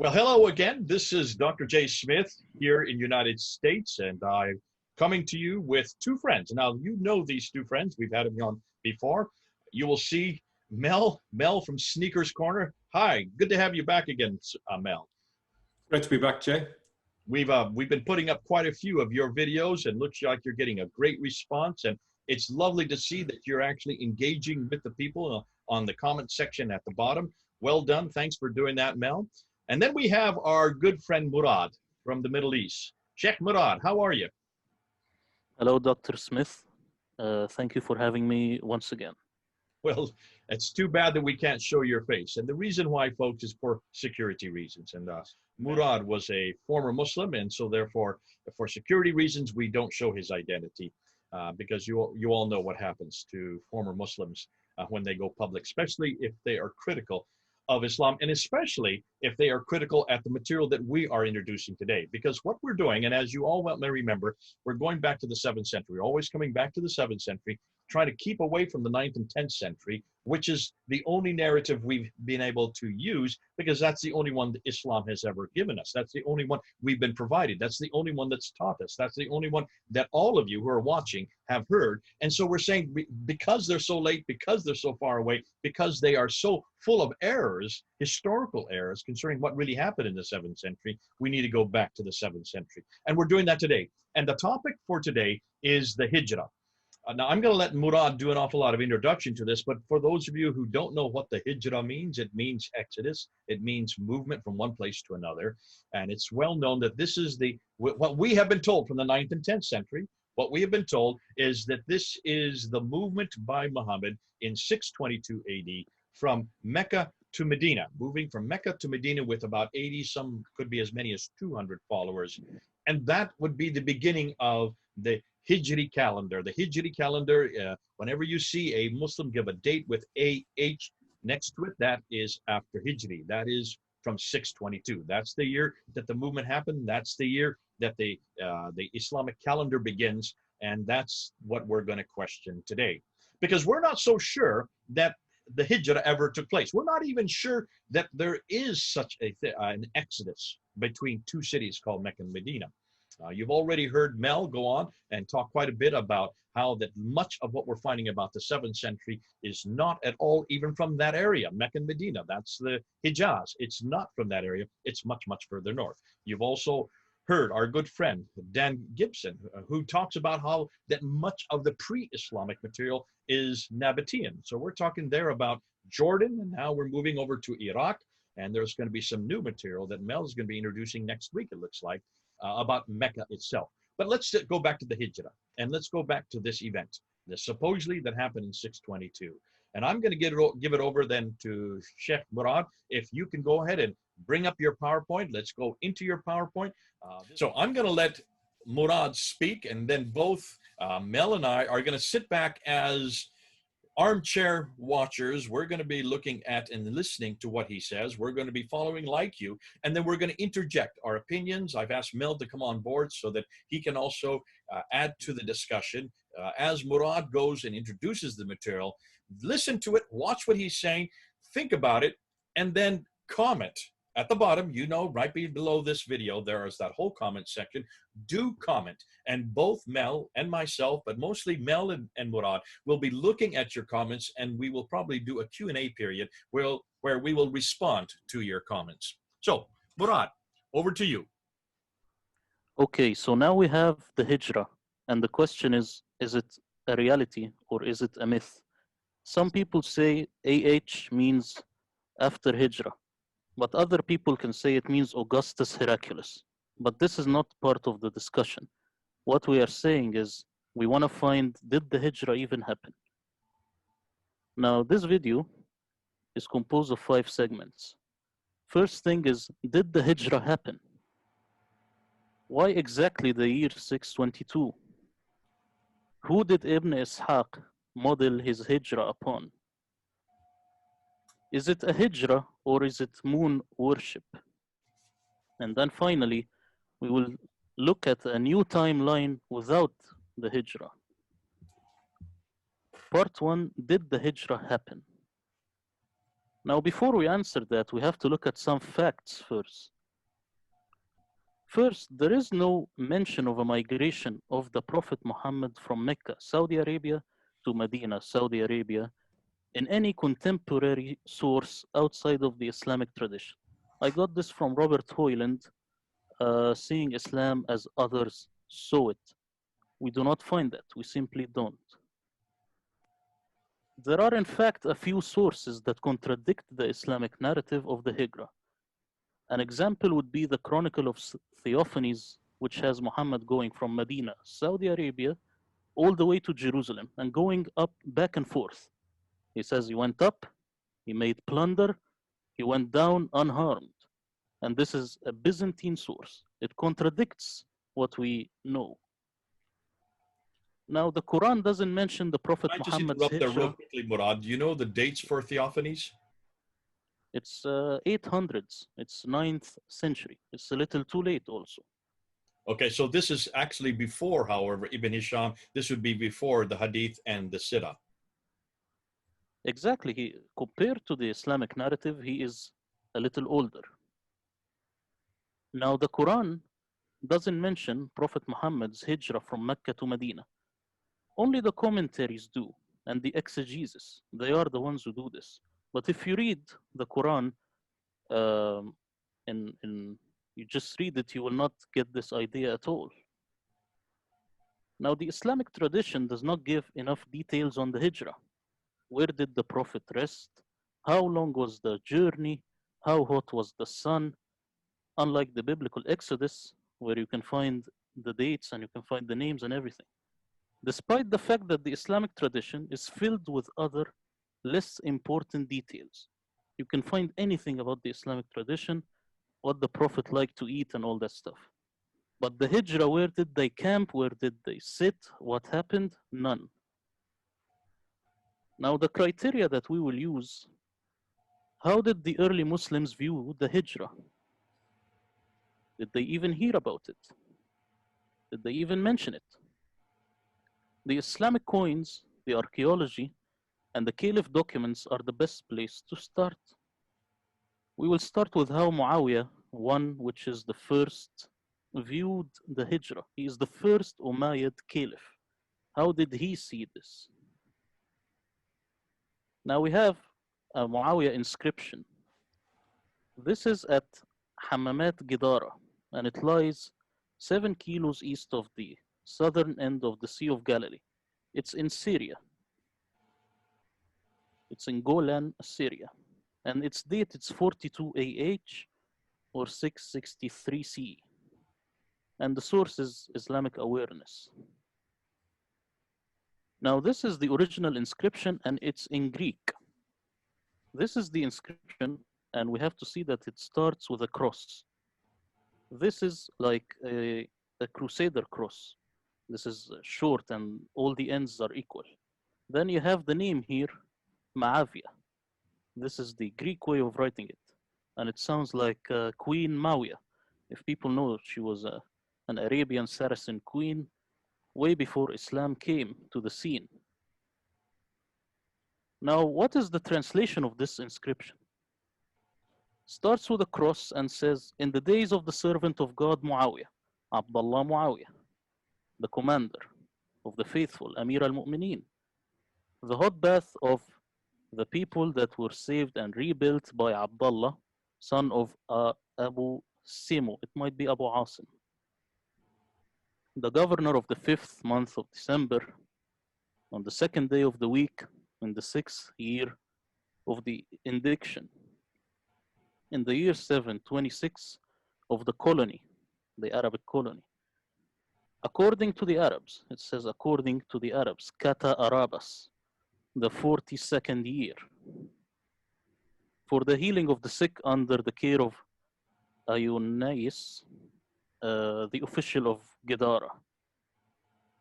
Well, hello again. This is Dr. J. Smith here in United States, and I'm coming to you with two friends. Now, you know these two friends. We've had them on before. You will see Mel from Sneakers Corner. Hi, good to have you back again, Mel. Great to be back, Jay. We've been putting up quite a few of your videos, and looks like you're getting a great response. And it's lovely to see that you're actually engaging with the people on the comment section at the bottom. Well done. Thanks for doing that, Mel. And then we have our good friend Murad from the Middle East. Sheikh Murad, how are you? Hello, Dr. Smith. Thank you for having me once again. Well, it's too bad that we can't show your face. And the reason why, folks, is for security reasons. And Murad was a former Muslim, and so therefore, for security reasons, we don't show his identity because you all know what happens to former Muslims when they go public, especially if they are critical of Islam, and especially if they are critical at the material that we are introducing today. Because what we're doing, and as you all may remember, we're going back to the 7th century, always coming back to the 7th century, trying to keep away from the 9th and 10th century, which is the only narrative we've been able to use, because that's the only one that Islam has ever given us. That's the only one we've been provided. That's the only one that's taught us. That's the only one that all of you who are watching have heard. And so we're saying, because they're so late, because they're so far away, because they are so full of errors, historical errors concerning what really happened in the 7th century, we need to go back to the 7th century. And we're doing that today. And the topic for today is the Hijra. Now, I'm going to let Murad do an awful lot of introduction to this, but for those of you who don't know what the Hijra means, it means exodus. It means movement from one place to another. And it's well known that this is what we have been told from the 9th and 10th century. What we have been told is that this is the movement by Muhammad in 622 AD from Mecca to Medina, moving from Mecca to Medina with about 80, some could be as many as 200 followers. And that would be the beginning of the Hijri calendar. The Hijri calendar, whenever you see a Muslim give a date with AH next to it, that is after Hijri. That is from 622. That's the year that the movement happened. That's the year that the Islamic calendar begins. And that's what we're going to question today. Because we're not so sure that the Hijra ever took place. We're not even sure that there is such an exodus between two cities called Mecca and Medina. You've already heard Mel go on and talk quite a bit about how that much of what we're finding about the 7th century is not at all even from that area, Mecca and Medina. That's the Hijaz. It's not from that area. It's much, much further north. You've also heard our good friend, Dan Gibson, who talks about how that much of the pre-Islamic material is Nabatean. So we're talking there about Jordan, and now we're moving over to Iraq, and there's going to be some new material that Mel is going to be introducing next week, it looks like, about Mecca itself. But let's go back to the Hijra, and let's go back to this event, this supposedly that happened in 622. And I'm going to give it over then to Sheikh Murad. If you can go ahead and bring up your PowerPoint, let's go into your PowerPoint. So I'm going to let Murad speak, and then both Mel and I are going to sit back as armchair watchers. We're going to be looking at and listening to what he says. We're going to be following like you, and then we're going to interject our opinions. I've asked Mel to come on board so that he can also add to the discussion. As Murad goes and introduces the material, listen to it, watch what he's saying, think about it, and then comment. At the bottom, you know, right below this video, there is that whole comment section. Do comment. And both Mel and myself, but mostly Mel and Murad, will be looking at your comments, and we will probably do a Q&A period where we will respond to your comments. So, Murad, over to you. Okay, so now we have the Hijra. And the question is it a reality or is it a myth? Some people say AH means after Hijra. But other people can say it means Augustus Hercules. But this is not part of the discussion. What we are saying is we want to find, did the Hijra even happen? Now, this video is composed of 5 segments. First thing is, did the Hijra happen? Why exactly the year 622? Who did Ibn Ishaq model his Hijra upon? Is it a Hijra or is it moon worship? And then finally, we will look at a new timeline without the Hijra. Part 1, did the Hijra happen? Now, before we answer that, we have to look at some facts first. First, there is no mention of a migration of the Prophet Muhammad from Mecca, Saudi Arabia, to Medina, Saudi Arabia, in any contemporary source outside of the Islamic tradition. I got this from Robert Hoyland, Seeing Islam as Others Saw It. We do not find that, we simply don't. There are, in fact, a few sources that contradict the Islamic narrative of the Hijra. An example would be the Chronicle of Theophanes, which has Muhammad going from Medina, Saudi Arabia, all the way to Jerusalem and going up back and forth. He says he went up, he made plunder, he went down unharmed. And this is a Byzantine source. It contradicts what we know. Now, the Quran doesn't mention the Prophet Can I just Muhammad's interrupt there real hijrah. quickly, Murad? Do you know the dates for Theophanes? It's 800s. It's 9th century. It's a little too late also. Okay, so this is actually before, however, Ibn Hisham, this would be before the Hadith and the Sirah. Exactly. Compared to the Islamic narrative, he is a little older. Now, the Quran doesn't mention Prophet Muhammad's hijrah from Mecca to Medina. Only the commentaries do, and the exegesis. They are the ones who do this. But if you read the Quran, you just read it, you will not get this idea at all. Now, the Islamic tradition does not give enough details on the hijrah. Where did the Prophet rest? How long was the journey? How hot was the sun? Unlike the biblical Exodus, where you can find the dates and you can find the names and everything. Despite the fact that the Islamic tradition is filled with other less important details. You can find anything about the Islamic tradition, what the Prophet liked to eat and all that stuff. But the Hijrah, where did they camp? Where did they sit? What happened? None. Now, the criteria that we will use, how did the early Muslims view the Hijrah? Did they even hear about it? Did they even mention it? The Islamic coins, the archaeology, and the Caliph documents are the best place to start. We will start with how Muawiyah, which is the first, viewed the Hijrah. He is the first Umayyad Caliph. How did he see this? Now we have a Muawiyah inscription. This is at Hammamat Gidara, and it lies 7 kilos east of the southern end of the Sea of Galilee. It's in Syria. It's in Golan, Syria. And its date, it's 42 AH or 663 CE. And the source is Islamic Awareness. Now, this is the original inscription, and it's in Greek. This is the inscription, and we have to see that it starts with a cross. This is like a crusader cross. This is short, and all the ends are equal. Then you have the name here, Ma'avia. This is the Greek way of writing it. And it sounds like Queen Mawiyah. If people know, she was an Arabian Saracen queen way before Islam came to the scene. Now, what is the translation of this inscription? Starts with a cross and says, in the days of the servant of God Muawiyah, Abdullah Muawiyah, the commander of the faithful, Amir al-Mu'mineen, the hot bath of the people that were saved and rebuilt by Abdullah, son of Abu Simu. It might be Abu Asim. The governor of the 5th month of December, on the 2nd day of the week, in the 6th year of the indiction, in the year 726 of the colony, the Arabic colony. According to the Arabs, it says according to the Arabs, Kata Arabas, the 42nd year, for the healing of the sick under the care of Ayunais, the official of Gidara.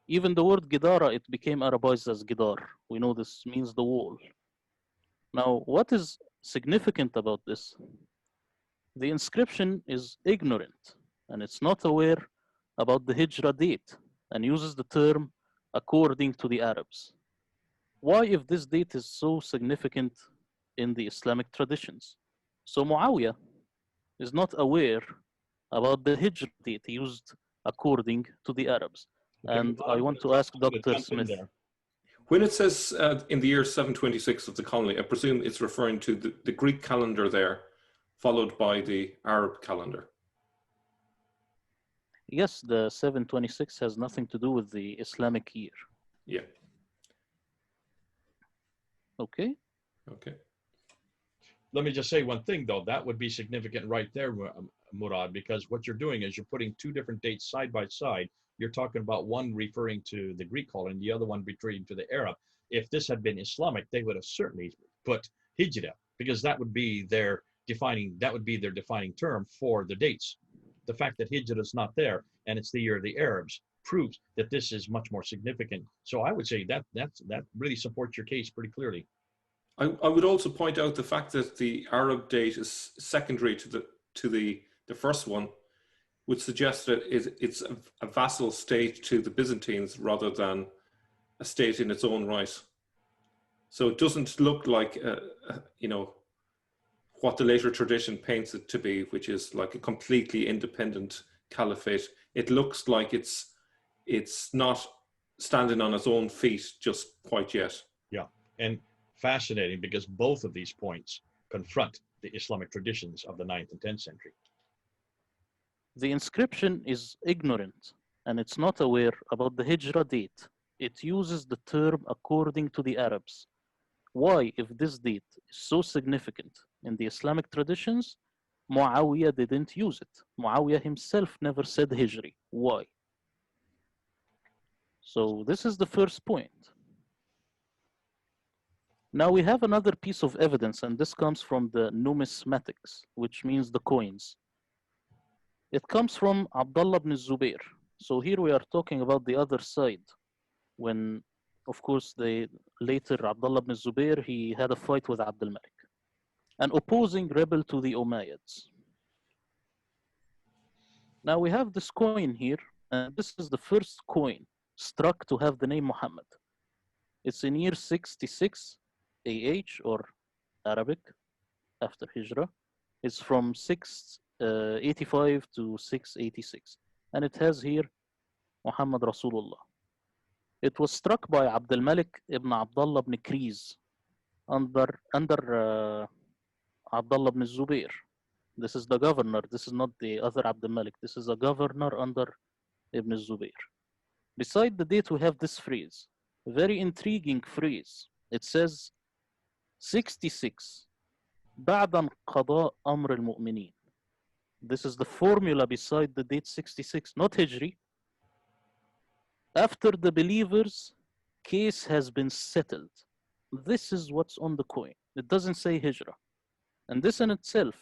Even the word Gidara, it became Arabized as Gidar. We know this means the wall. Now, what is significant about this? The inscription is ignorant, and it's not aware about the Hijrah date, and uses the term according to the Arabs. Why, if this date is so significant in the Islamic traditions? So Muawiyah is not aware about the Hijra date used according to the Arabs. Okay, And Murad, I I'm want to gonna ask Dr. jump in Smith. there. When it says in the year 726 of the colony, I presume it's referring to the Greek calendar there, followed by the Arab calendar. Yes, the 726 has nothing to do with the Islamic year. Yeah. Okay. Okay. Let me just say one thing, though. That would be significant right there, Murad, because what you're doing is you're putting two different dates side by side. You're talking about one referring to the Greek calendar and the other one referring to the Arab. If this had been Islamic, they would have certainly put Hijra, because that would be their defining term for the dates. The fact that Hijra is not there and it's the year of the Arabs proves that this is much more significant. So I would say that really supports your case pretty clearly. I would also point out the fact that the Arab date is secondary to the first one, would suggest that it's a vassal state to the Byzantines rather than a state in its own right. So it doesn't look like you know, what the later tradition paints it to be, which is like a completely independent caliphate. It looks like it's not standing on its own feet just quite yet. Yeah, and fascinating because both of these points confront the Islamic traditions of the 9th and 10th century. The inscription is ignorant and it's not aware about the Hijra date. It uses the term according to the Arabs. Why, if this date is so significant in the Islamic traditions, Muawiyah didn't use it? Muawiyah himself never said Hijri. Why? So this is the first point. Now we have another piece of evidence, and this comes from the numismatics, which means the coins. It comes from Abdullah ibn Zubair. So here we are talking about the other side. When, of course, later Abdullah ibn Zubair, he had a fight with Abdul Malik, an opposing rebel to the Umayyads. Now we have this coin here, and this is the first coin struck to have the name Muhammad. It's in year 66 AH, or Arabic, after Hijra. It's from 685 to 686. And it has here Muhammad Rasulullah. It was struck by Abdul Malik ibn Abdullah ibn Kriz under Abdullah ibn Zubair. This is the governor. This is not the other Abdul Malik. This is a governor under Ibn Zubair. Beside the date, we have this phrase, a very intriguing phrase. It says 66 بعد انقضاء أمر المؤمنين. This is the formula beside the date 66, not Hijri. After the believer's case has been settled. This is what's on the coin. It doesn't say Hijra. And this in itself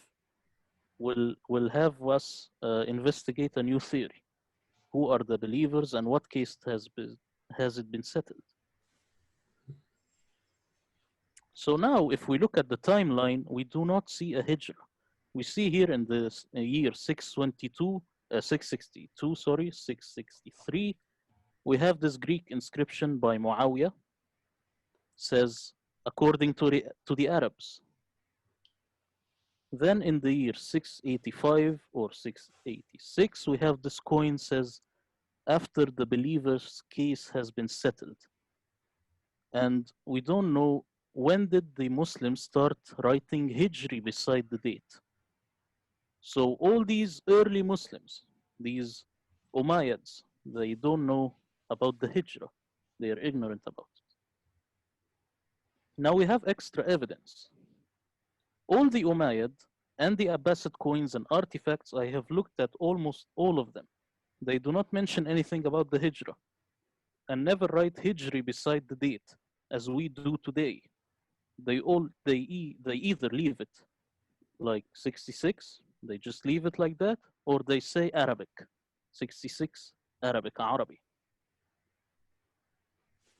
will have us investigate a new theory. Who are the believers and what case has it been settled? So now, if we look at the timeline, we do not see a Hijra. We see here in the year 663, we have this Greek inscription by Muawiyah, says, according to the Arabs. Then in the year 685 or 686, we have this coin says, after the believer's case has been settled. And we don't know when did the Muslims start writing Hijri beside the date. So all these early Muslims, these Umayyads, they don't know about the Hijra. They are ignorant about it. Now we have extra evidence. All the Umayyad and the Abbasid coins and artifacts, I have looked at almost all of them. They do not mention anything about the Hijra and never write Hijri beside the date as we do today. They either leave it like 66, they just leave it like that, or they say Arabic, 66 Arabic, Arabi.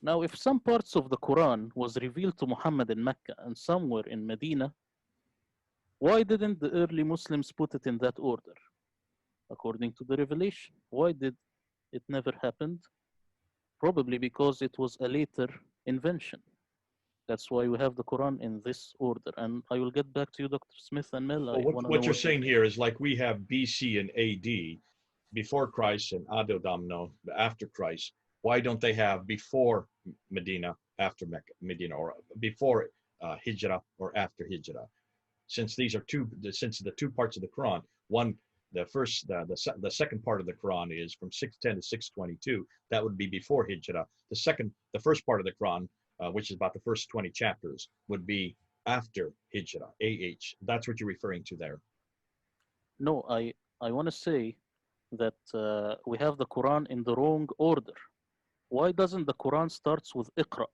Now, if some parts of the Quran was revealed to Muhammad in Mecca and somewhere in Medina, why didn't the early Muslims put it in that order? According to the revelation, why did it never happened? Probably because it was a later invention. That's why we have the Quran in this order. And I will get back to you, Dr. Smith and Mel. I Well, want to know what you're what you saying think. here is like we have BC and AD, before Christ, and Adodomno, after Christ. Why don't they have before Medina, after Mecca, Medina, or before Hijra or after Hijra? Since these are since the two parts of the Quran, one, the second part of the Quran is from 610 to 622. That would be before Hijra. The first part of the Quran, which is about the first 20 chapters, would be after Hijra, AH. That's what you're referring to there. No, I want to say that we have the Quran in the wrong order. Why doesn't the Quran starts with Iqra?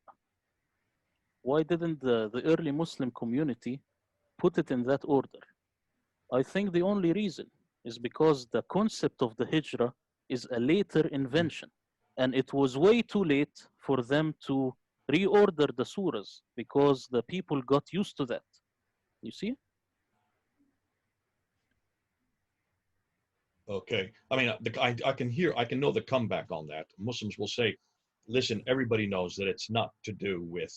Why didn't the early Muslim community put it in that order? I think the only reason is because the concept of the Hijrah is a later invention. And it was way too late for them to reorder the surahs because the people got used to that. You see? Okay. I mean, I can know the comeback on that. Muslims will say, listen, everybody knows that it's not to do with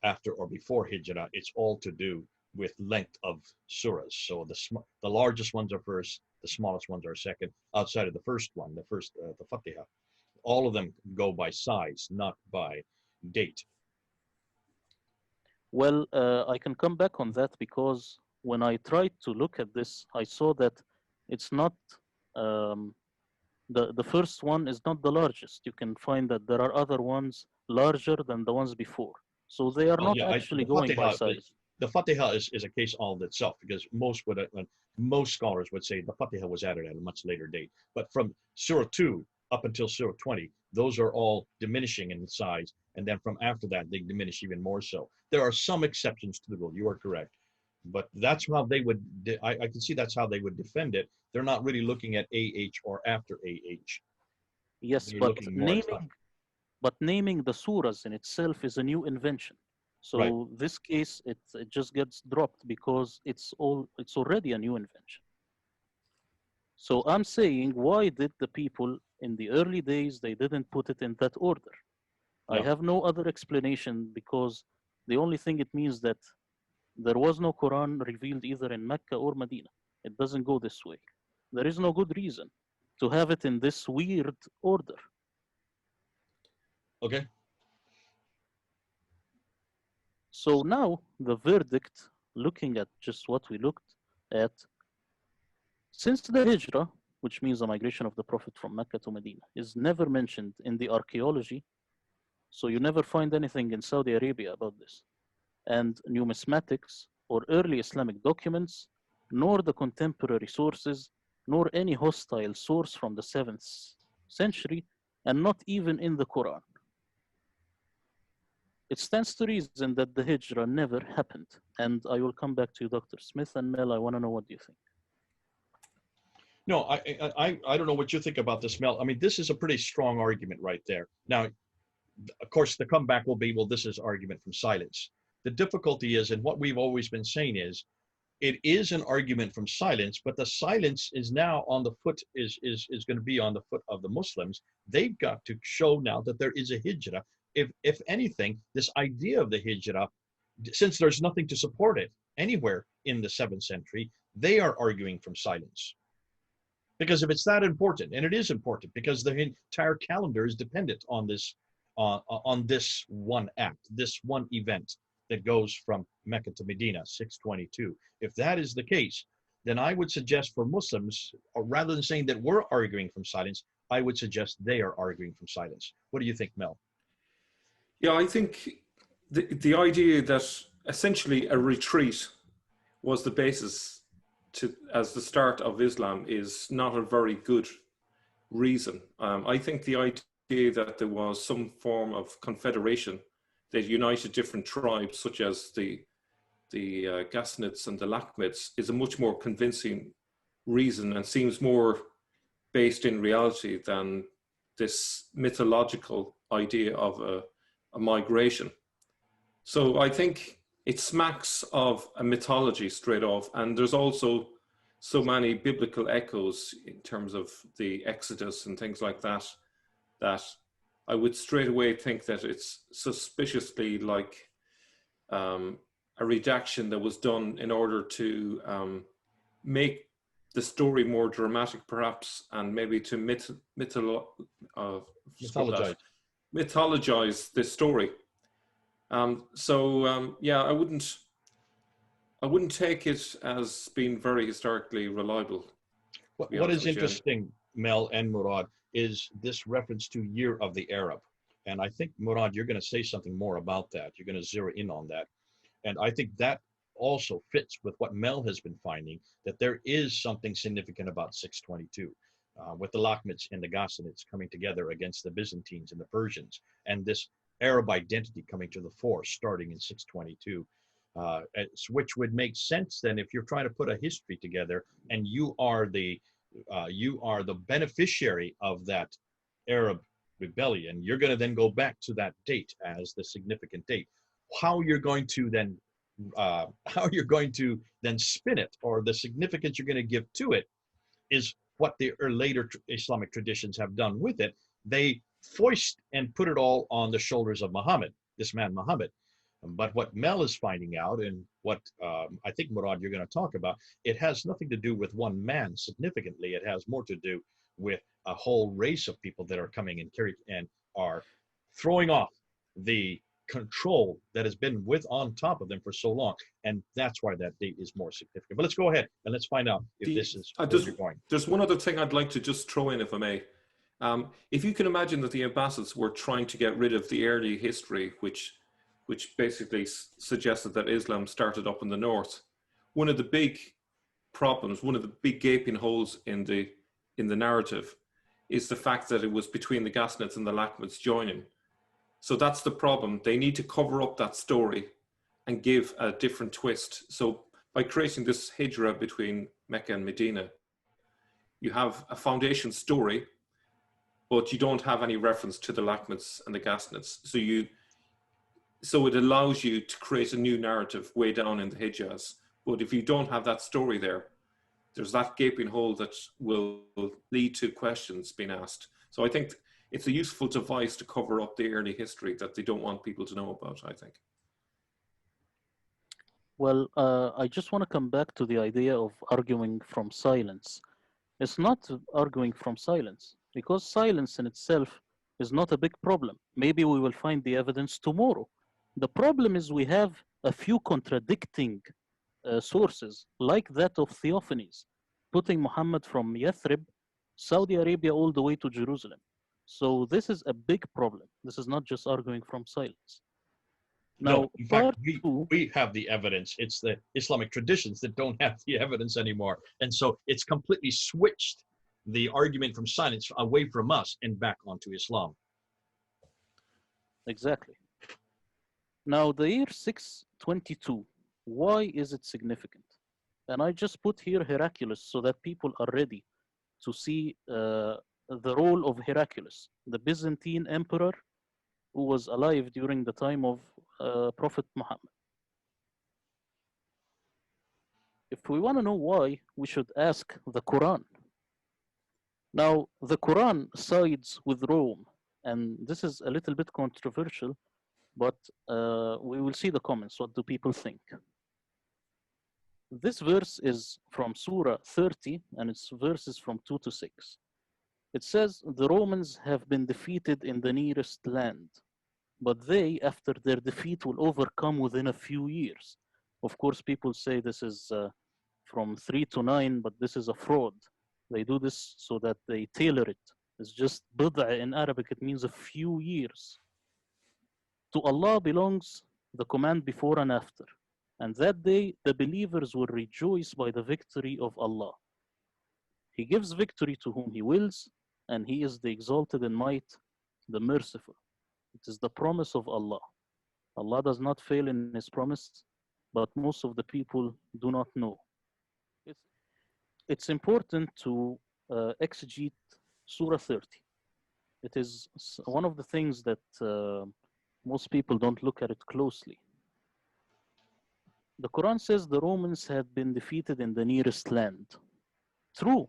after or before Hijrah. It's all to do with length of surahs. So the largest ones are first, the smallest ones are second, outside of the first one, the Fatiha. All of them go by size, not by date. Well, I can come back on that because when I tried to look at this, I saw that it's not um, the first one is not the largest. You can find that there are other ones larger than the ones before. So they are Oh not yeah, actually going by size. the Fatiha is a case all of itself because most scholars would say the Fatiha was added at a much later date. But from Surah 2 up until Surah 20, those are all diminishing in size, and then from after that they diminish even more so. There are some exceptions to the rule. You are correct, but that's how they would. I can see that's how they would defend it. They're not really looking at AH or after AH. Yes, They're looking more at time. but naming the surahs in itself is a new invention. Right. So this case, it just gets dropped because it's already a new invention. So I'm saying, why did the people in the early days they didn't put it in that order? I Yeah. have no other explanation because the only thing it means that there was no Quran revealed either in Mecca or Medina. It doesn't go this way. There is no good reason to have it in this weird order. Okay. So now the verdict, looking at just what we looked at, since the Hijrah, which means the migration of the Prophet from Mecca to Medina, is never mentioned in the archaeology, so you never find anything in Saudi Arabia about this, and numismatics or early Islamic documents, nor the contemporary sources, nor any hostile source from the 7th century, and not even in the Quran. It stands to reason that the Hijrah never happened. And I will come back to you, Dr. Smith and Mel. I want to know what you think. No, I don't know what you think about this, Mel. I mean, this is a pretty strong argument right there. Now, of course, the comeback will be, well, this is argument from silence. The difficulty is, and what we've always been saying is, it is an argument from silence, but the silence is now on the foot, is going to be on the foot of the Muslims. They've got to show now that there is a hijrah. If anything, this idea of the hijrah, since there's nothing to support it anywhere in the 7th century, they are arguing from silence. Because if it's that important, and it is important, because the entire calendar is dependent on this one act, this one event that goes from Mecca to Medina, 622. If that is the case, then I would suggest for Muslims, or rather than saying that we're arguing from silence, I would suggest they are arguing from silence. What do you think, Mel? Yeah, I think the idea that essentially a retreat was the basis as the start of Islam is not a very good reason. I think the idea that there was some form of confederation that united different tribes, such as the Ghassanids and the Lakhmids, is a much more convincing reason and seems more based in reality than this mythological idea of a migration. So I think it smacks of a mythology straight off, and there's also so many biblical echoes in terms of the Exodus and things like that, that I would straight away think that it's suspiciously like a redaction that was done in order to make the story more dramatic, perhaps, and maybe to Mythologize. mythologize this story. Yeah, I wouldn't take it as being very historically reliable. What is interesting, Mel and Murad, is this reference to Year of the Arab. And I think, Murad, you're going to say something more about that. You're going to zero in on that. And I think that also fits with what Mel has been finding, that there is something significant about 622, with the Lakhmids and the Ghassanids coming together against the Byzantines and the Persians, and this Arab identity coming to the fore starting in 622. Which would make sense then if you're trying to put a history together and you are the beneficiary of that Arab rebellion. You're going to then go back to that date as the significant date. How you're going to then spin it, or the significance you're going to give to it, is what the later Islamic traditions have done with it. They foist and put it all on the shoulders of Muhammad, this man Muhammad. But what Mel is finding out, and what I think, Murad, you're going to talk about, it has nothing to do with one man significantly. It has more to do with a whole race of people that are coming and are throwing off the control that has been on top of them for so long. And that's why that date is more significant. But let's go ahead and let's find out if this is where you're going. There's one other thing I'd like to just throw in, if I may. If you can imagine that the Abbasids were trying to get rid of the early history, which basically suggested that Islam started up in the north. One of the big problems, one of the big gaping holes in the narrative, is the fact that it was between the Ghassanids and the Lakhmids joining. So that's the problem. They need to cover up that story and give a different twist. So by creating this Hijra between Mecca and Medina, you have a foundation story, but you don't have any reference to the Lakhmids and the Ghassanids. So it allows you to create a new narrative way down in the Hijaz. But if you don't have that story there, there's that gaping hole that will lead to questions being asked. So I think it's a useful device to cover up the early history that they don't want people to know about, I think. Well, I just want to come back to the idea of arguing from silence. It's not arguing from silence, because silence in itself is not a big problem. Maybe we will find the evidence tomorrow. The problem is we have a few contradicting sources, like that of Theophanes, putting Muhammad from Yathrib, Saudi Arabia, all the way to Jerusalem. So this is a big problem. This is not just arguing from silence. Now, no, in fact, we have the evidence. It's the Islamic traditions that don't have the evidence anymore. And so it's completely switched the argument from silence away from us and back onto Islam. Exactly. Now, the year 622, why is it significant? And I just put here Heraclius so that people are ready to see the role of Heraclius, the Byzantine emperor who was alive during the time of Prophet Muhammad. If we want to know why, we should ask the Quran. Now, the Quran sides with Rome, and this is a little bit controversial, but we will see the comments. What do people think? This verse is from Surah 30, and its verses from 2 to 6. It says, the Romans have been defeated in the nearest land, but they, after their defeat, will overcome within a few years. Of course, people say this is from 3 to 9, but this is a fraud. They do this so that they tailor it. It's just bid'a in Arabic. It means a few years. To Allah belongs the command before and after. And that day, the believers will rejoice by the victory of Allah. He gives victory to whom He wills, and He is the exalted in might, the merciful. It is the promise of Allah. Allah does not fail in His promise, but most of the people do not know. It's important to exegete Surah 30. It is one of the things that most people don't look at it closely. The Quran says the Romans had been defeated in the nearest land. True.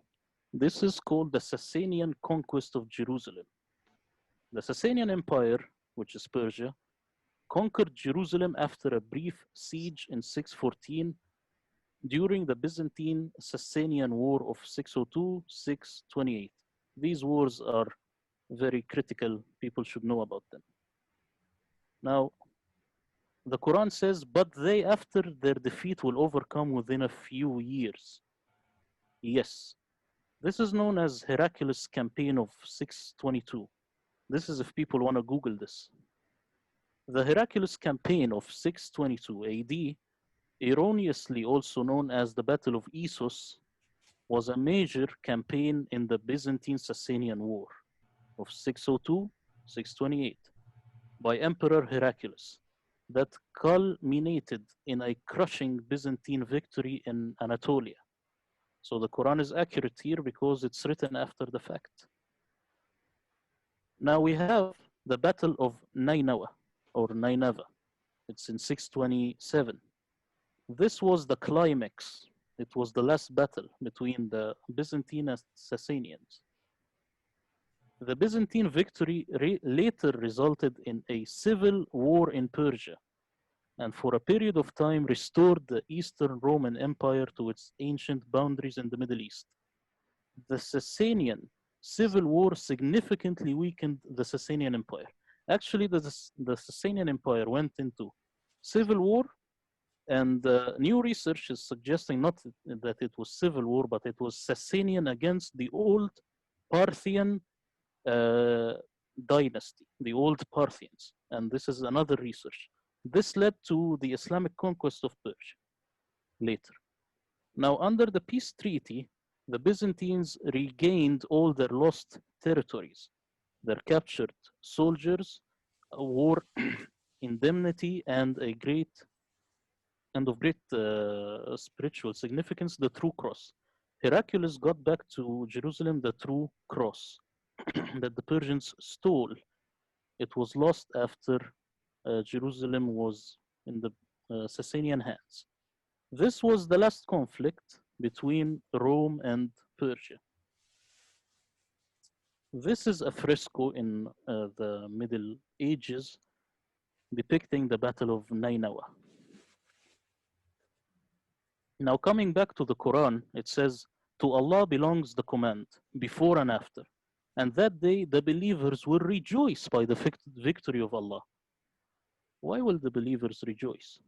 This is called the Sasanian conquest of Jerusalem. The Sasanian Empire, which is Persia, conquered Jerusalem after a brief siege in 614 during the Byzantine Sasanian War of 602-628. These wars are very critical. People should know about them. Now, the Quran says, but they, after their defeat, will overcome within a few years. Yes, this is known as Heraclius campaign of 622. This is if people want to Google this. The Heraclius campaign of 622 AD, erroneously also known as the Battle of Issus, was a major campaign in the Byzantine Sasanian War of 602-628 by Emperor Heraclius that culminated in a crushing Byzantine victory in Anatolia. So the Quran is accurate here because it's written after the fact. Now we have the Battle of Nineveh or Nineveh. It's in 627. This was the climax. It was the last battle between the Byzantine and Sasanians. The Byzantine victory later resulted in a civil war in Persia, and for a period of time restored the Eastern Roman Empire to its ancient boundaries in the Middle East. The Sasanian civil war significantly weakened the Sasanian Empire. Actually, the Sasanian Empire went into civil war, and new research is suggesting not that it was civil war, but it was Sasanian against the old Parthian dynasty, the old Parthians. And this is another research. This led to the Islamic conquest of Persia later. Now, under the peace treaty, the Byzantines regained all their lost territories, their captured soldiers, war indemnity, and of great spiritual significance, the true cross. Heraclius got back to Jerusalem the true cross that the Persians stole. It was lost after Jerusalem was in the Sasanian hands. This was the last conflict between Rome and Persia. This is a fresco in the Middle Ages depicting the Battle of Nineveh. Now, coming back to the Quran, it says, to Allah belongs the command, before and after. And that day, the believers will rejoice by the victory of Allah. Why will the believers rejoice?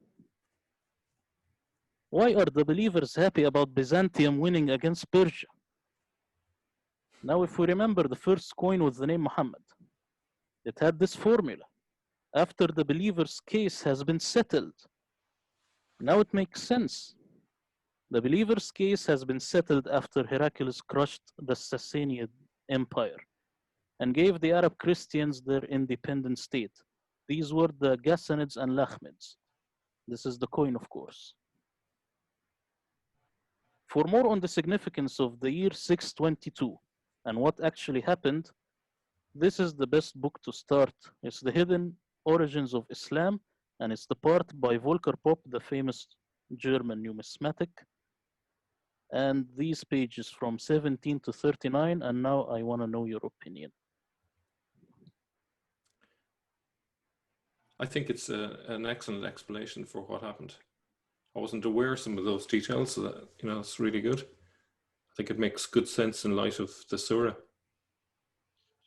Why are the believers happy about Byzantium winning against Persia? Now, if we remember the first coin with the name Muhammad, it had this formula. After the believer's case has been settled. Now it makes sense. The believer's case has been settled after Heraclius crushed the Sasanian Empire and gave the Arab Christians their independent state. These were the Ghassanids and Lakhmids. This is the coin, of course. For more on the significance of the year 622 and what actually happened, this is the best book to start. It's The Hidden Origins of Islam, and it's the part by Volker Popp, the famous German numismatic. And these pages from 17 to 39, and now I want to know your opinion. I think it's an excellent explanation for what happened. I wasn't aware of some of those details, so that, it's really good. I think it makes good sense in light of the surah.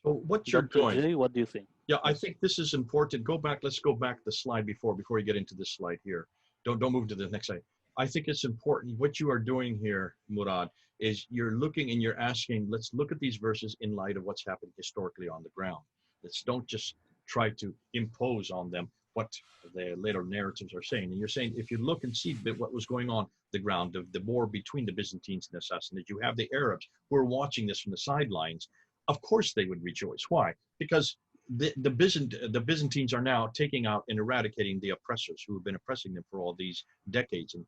So what you're doing, Jay, what do you think? Yeah, I think this is important. Let's go back the slide before you get into this slide here. Don't move to the next slide. I think it's important. What you are doing here, Murad, is you're looking and you're asking, let's look at these verses in light of what's happened historically on the ground. Let's don't just try to impose on them what the later narratives are saying. And you're saying, if you look and see what was going on the ground, the war between the Byzantines and the Sassanids, you have the Arabs who are watching this from the sidelines. Of course they would rejoice. Why? Because the Byzantines are now taking out and eradicating the oppressors who have been oppressing them for all these decades, and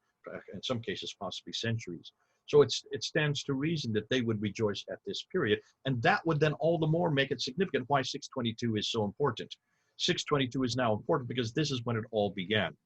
in some cases possibly centuries. So it stands to reason that they would rejoice at this period, and that would then all the more make it significant why 622 is so important. 622 is now important because this is when it all began.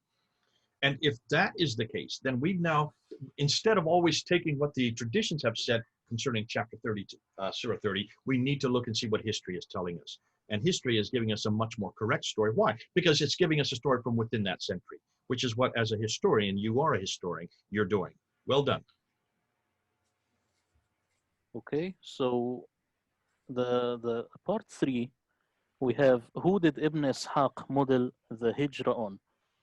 And if that is the case, then we now, instead of always taking what the traditions have said concerning chapter 30, Surah 30, we need to look and see what history is telling us. And history is giving us a much more correct story. Why? Because it's giving us a story from within that century, which is what, as a historian, you are a historian, you're doing. Well done. Okay, so the part 3, we have who did Ibn Ishaq model the Hijra on?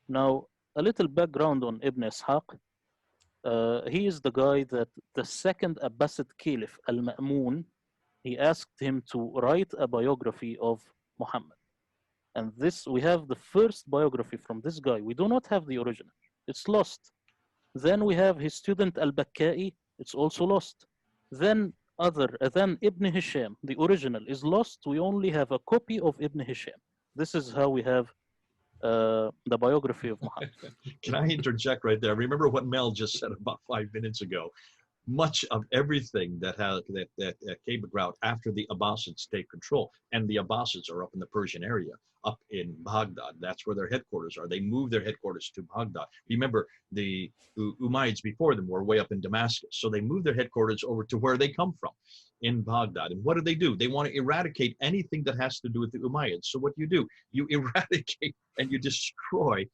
Now, a little background on Ibn Ishaq. He is the guy that the second Abbasid Caliph, Al-Ma'mun, he asked him to write a biography of Muhammad. And this, we have the first biography from this guy. We do not have the original. It's lost. Then we have his student Al-Bakkai. It's also lost. Then Ibn Hisham, the original, is lost. We only have a copy of Ibn Hisham. This is how we have the biography of Muhammad. Can I interject right there? Remember what Mel just said about 5 minutes ago. Much of everything that came about after the Abbasids take control, and the Abbasids are up in the Persian area, up in Baghdad. That's where their headquarters are. They moved their headquarters to Baghdad. Remember, the Umayyads before them were way up in Damascus. So they moved their headquarters over to where they come from, in Baghdad. And what do? They want to eradicate anything that has to do with the Umayyads. So what do? You eradicate and you destroy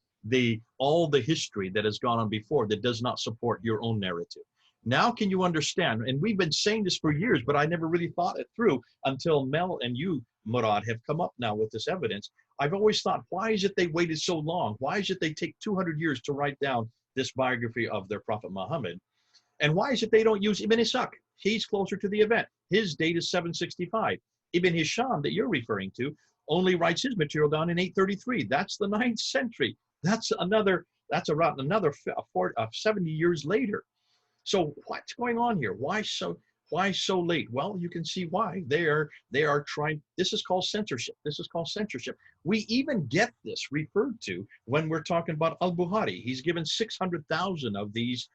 all the history that has gone on before that does not support your own narrative. Now can you understand? And we've been saying this for years, but I never really thought it through until Mel and you, Murad, have come up now with this evidence. I've always thought, why is it they waited so long? Why is it they take 200 years to write down this biography of their Prophet Muhammad? And why is it they don't use Ibn Ishaq? He's closer to the event. His date is 765. Ibn Hisham that you're referring to only writes his material down in 833. That's the 9th century. That's around another 70 years later. So what's going on here? Why so late? Well, you can see why. They are trying. This is called censorship. This is called censorship. We even get this referred to when we're talking about al-Bukhari. He's given 600,000 of these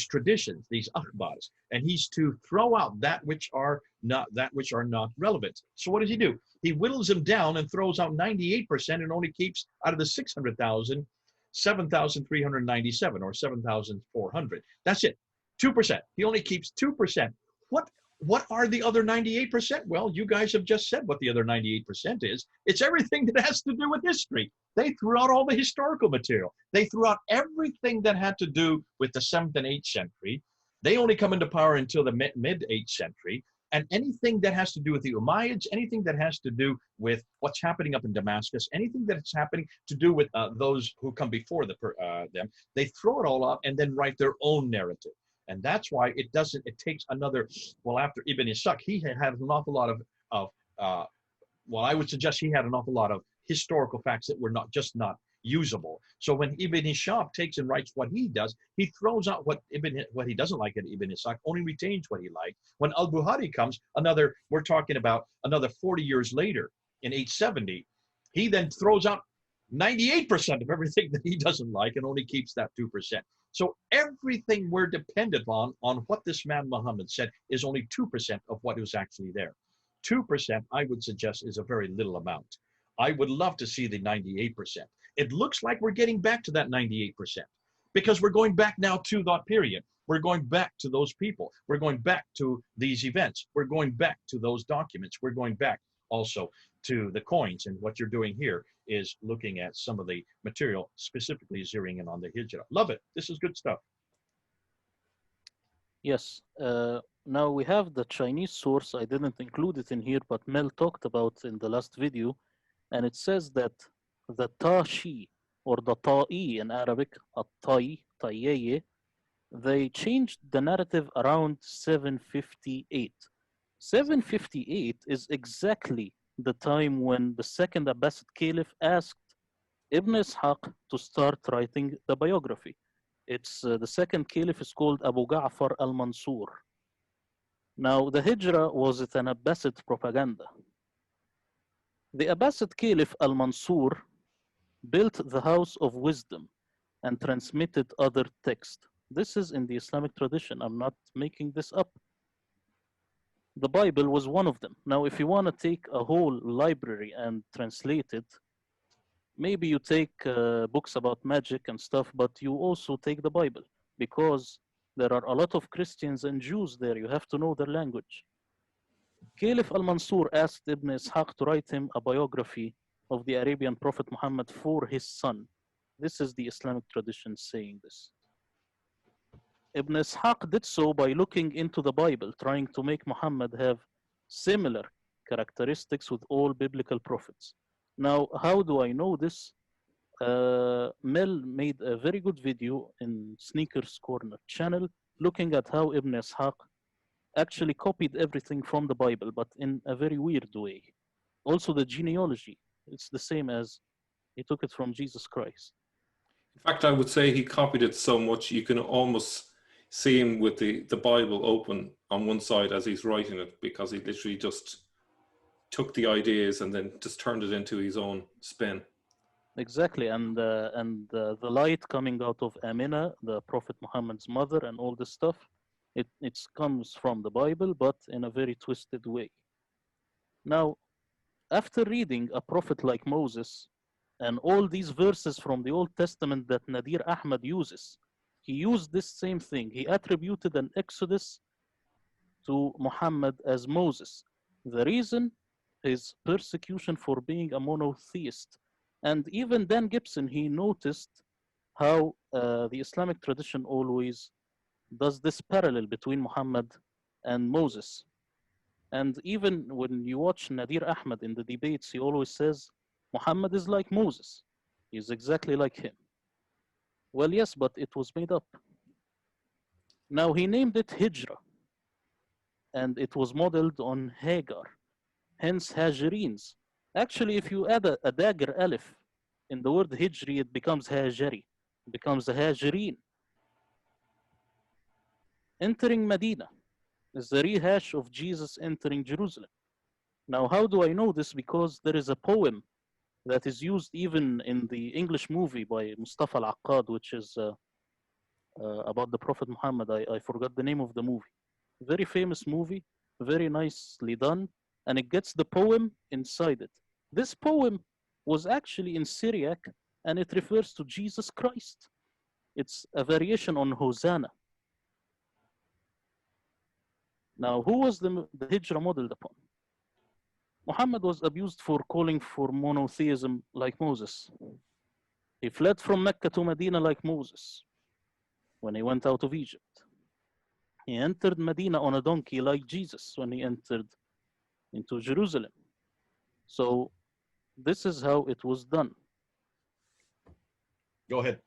traditions, these akhbars, and he's to throw out that which are not relevant. So what does he do? He whittles them down and throws out 98% and only keeps out of the 600,000, 7,397 or 7,400. That's it. 2%. He only keeps 2%. What are the other 98%? Well, you guys have just said what the other 98% is. It's everything that has to do with history. They threw out all the historical material. They threw out everything that had to do with the 7th and 8th century. They only come into power until the mid 8th century. And anything that has to do with the Umayyads, anything that has to do with what's happening up in Damascus, anything that's happening to do with those who come before them, they throw it all out and then write their own narrative. And that's why it takes another, well, after Ibn Ishaq, he had an awful lot I would suggest he had an awful lot of historical facts that were not usable. So when Ibn Ishaq takes and writes what he does, he throws out what he doesn't like in Ibn Ishaq, only retains what he liked. When al-Bukhari comes, we're talking about another 40 years later, in 870, he then throws out 98% of everything that he doesn't like and only keeps that 2%. So everything we're dependent on what this man Muhammad said is only 2% of what was actually there. 2%, I would suggest, is a very little amount. I would love to see the 98%. It looks like we're getting back to that 98% because we're going back now to that period. We're going back to those people. We're going back to these events. We're going back to those documents. We're going back also to the coins. And what you're doing here is looking at some of the material, specifically zeroing in on the Hijra. Love it. This is good stuff. Yes. Now we have the Chinese source. I didn't include it in here, but Mel talked about in the last video. And it says that the Tashi, or the Ta'i in Arabic, Ta'i, they changed the narrative around 758. 758 is exactly the time when the second Abbasid Caliph asked Ibn Ishaq to start writing the biography. It's the second Caliph is called Abu Ja'far al-Mansur. Now the Hijra was an Abbasid propaganda. The Abbasid Caliph al-Mansur built the House of Wisdom and transmitted other texts. This is in the Islamic tradition. I'm not making this up. The Bible was one of them. Now, if you want to take a whole library and translate it, maybe you take books about magic and stuff, but you also take the Bible because there are a lot of Christians and Jews there. You have to know their language. Caliph al-Mansur asked Ibn Ishaq to write him a biography of the Arabian Prophet Muhammad for his son. This is the Islamic tradition saying this. Ibn Ishaq did so by looking into the Bible, trying to make Muhammad have similar characteristics with all biblical prophets. Now, how do I know this? Mel made a very good video in Sneakers Corner channel looking at how Ibn Ishaq actually copied everything from the Bible, but in a very weird way. Also, the genealogy, it's the same as he took it from Jesus Christ. In fact, I would say he copied it so much you can almost see him with the Bible open on one side as he's writing it, because he literally just took the ideas and then just turned it into his own spin. Exactly, and the light coming out of Amina, the Prophet Muhammad's mother, and all this stuff, it comes from the Bible, but in a very twisted way. Now, after reading a prophet like Moses and all these verses from the Old Testament that Nadir Ahmad uses, he used this same thing. He attributed an exodus to Muhammad as Moses. The reason is persecution for being a monotheist. And even Dan Gibson, he noticed how the Islamic tradition always does this parallel between Muhammad and Moses. And even when you watch Nadir Ahmad in the debates, he always says, Muhammad is like Moses. He's exactly like him. Well, yes, but it was made up. Now he named it Hijra, and it was modeled on Hagar, hence Hajarines. Actually, if you add a dagger alif in the word Hijri, it becomes Hajari, it becomes a Hajarine. Entering Medina is the rehash of Jesus entering Jerusalem. Now, how do I know this? Because there is a poem that is used even in the English movie by Mustafa Al-Aqad, which is about the Prophet Muhammad. I forgot the name of the movie. Very famous movie, very nicely done, and it gets the poem inside it. This poem was actually in Syriac, and it refers to Jesus Christ. It's a variation on Hosanna. Now, who was the Hijra modeled upon? Muhammad was abused for calling for monotheism like Moses. He fled from Mecca to Medina like Moses when he went out of Egypt. He entered Medina on a donkey like Jesus when he entered into Jerusalem. So this is how it was done. Go ahead,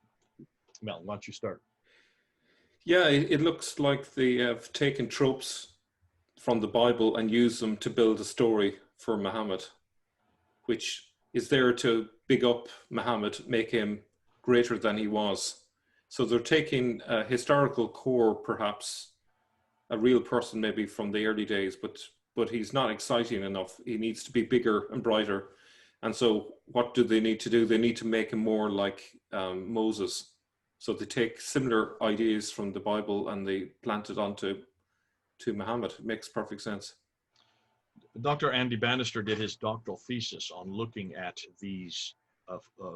Mel, why don't you start? Yeah, it looks like they have taken tropes from the Bible and used them to build a story for Muhammad, which is there to big up Muhammad, make him greater than he was. So they're taking a historical core, perhaps a real person maybe from the early days, but he's not exciting enough. He needs to be bigger and brighter. And so what do they need to do? They need to make him more like Moses. So they take similar ideas from the Bible and they plant it onto Muhammad. It makes perfect sense. Dr. Andy Bannister did his doctoral thesis on looking at these,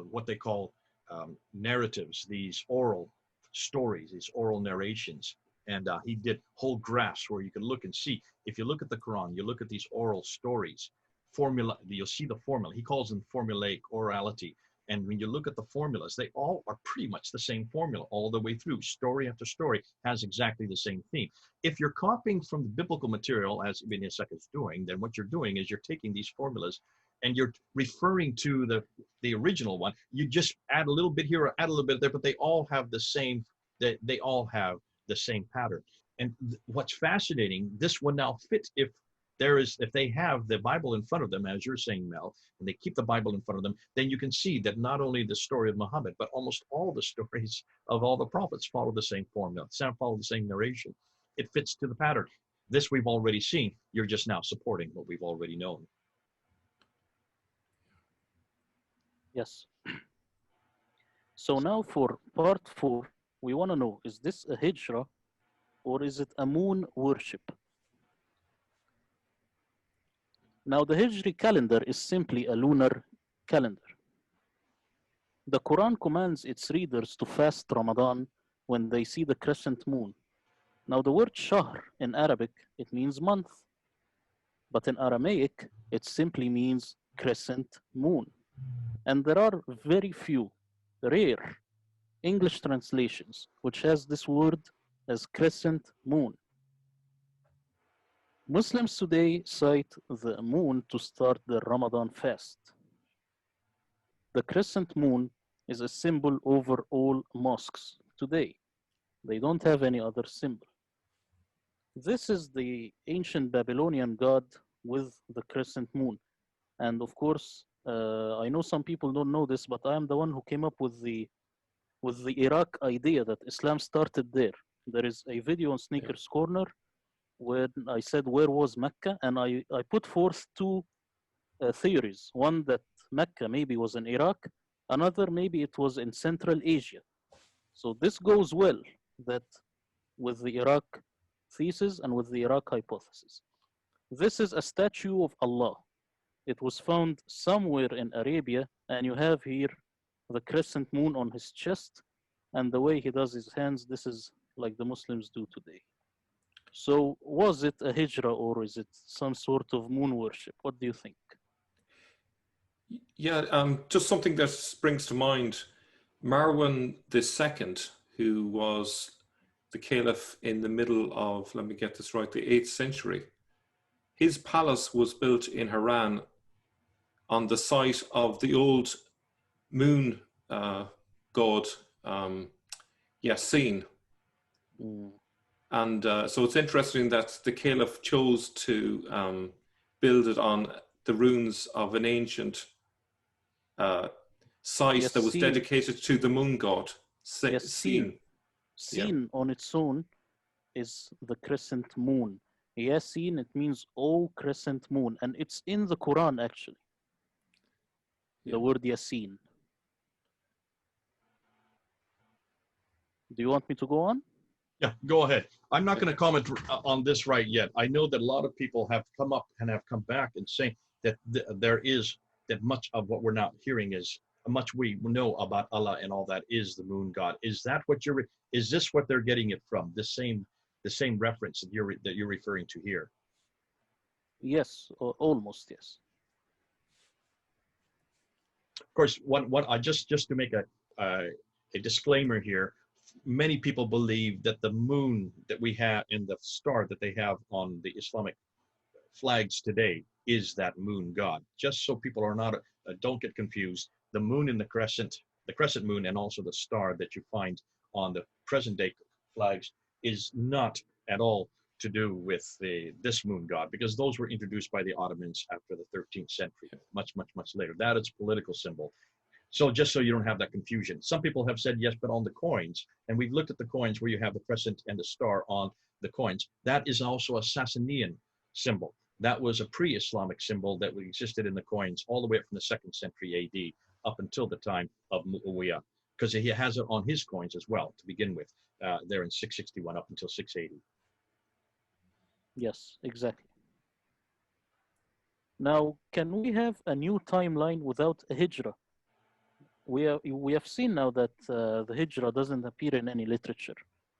what they call narratives, these oral stories, these oral narrations. And he did whole graphs where you can look and see. If you look at the Quran, you look at these oral stories, formula, you'll see the formula. He calls them formulaic orality. And when you look at the formulas, they all are pretty much the same formula all the way through. Story after story has exactly the same theme. If you're copying from the biblical material, as Ibn Ishaq is doing, then what you're doing is you're taking these formulas and you're referring to the original one. You just add a little bit here or add a little bit there, but they all have the same, they all have the same pattern. And what's fascinating, this would now fit if they have the Bible in front of them, as you're saying, Mel, and they keep the Bible in front of them, then you can see that not only the story of Muhammad, but almost all the stories of all the prophets follow the same formula, follow the same narration. It fits to the pattern. This we've already seen. You're just now supporting what we've already known. Yes. So now for part 4, we want to know, is this a hijra or is it a moon worship? Now the Hijri calendar is simply a lunar calendar. The Quran commands its readers to fast Ramadan when they see the crescent moon. Now the word shahr in Arabic, it means month. But in Aramaic, it simply means crescent moon. And there are very few, rare English translations which has this word as crescent moon. Muslims today cite the moon to start the Ramadan fast. The crescent moon is a symbol over all mosques today. They don't have any other symbol. This is the ancient Babylonian god with the crescent moon. And of course, I know some people don't know this, but I am the one who came up with the Iraq idea that Islam started there. There is a video on Sneakers Corner when I said where was Mecca, and I put forth two theories. One that Mecca maybe was in Iraq, another maybe it was in Central Asia. So this goes well that with the Iraq thesis and with the Iraq hypothesis. This is a statue of Allah. It was found somewhere in Arabia, and you have here the crescent moon on his chest, and the way he does his hands, this is like the Muslims do today. So was it a hijrah or is it some sort of moon worship? What do you think? Yeah, just something that springs to mind. Marwan II, who was the caliph in the middle of, let me get this right, the 8th century, his palace was built in Haran on the site of the old moon god, Yasin. And so it's interesting that the caliph chose to build it on the ruins of an ancient site that was dedicated to the moon god. Yasin on its own is the crescent moon. Yasin, it means O crescent moon, and it's in the Quran actually. The word Yasin. Do you want me to go on? Yeah, go ahead. I'm not going to comment on this right yet. I know that a lot of people have come up and have come back and saying that there is that much of what we're not hearing is much we know about Allah and all that is the moon god. Is that what is this what they're getting it from? The same reference that you're referring to here? Yes, almost yes. Of course, what I just to make a disclaimer here. Many people believe that the moon that we have and the star that they have on the Islamic flags today is that moon god. Just so people are not don't get confused. The moon in the crescent moon, and also the star that you find on the present day flags is not at all to do with this moon god, because those were introduced by the Ottomans after the 13th century, much later. That is a political symbol. So just so you don't have that confusion. Some people have said yes, but on the coins, and we've looked at the coins where you have the crescent and the star on the coins, that is also a Sassanian symbol. That was a pre-Islamic symbol that existed in the coins all the way up from the 2nd century AD up until the time of Muawiyah, because he has it on his coins as well to begin with, there in 661 up until 680. Yes, exactly. Now, can we have a new timeline without a hijrah? We have seen now that the hijrah doesn't appear in any literature,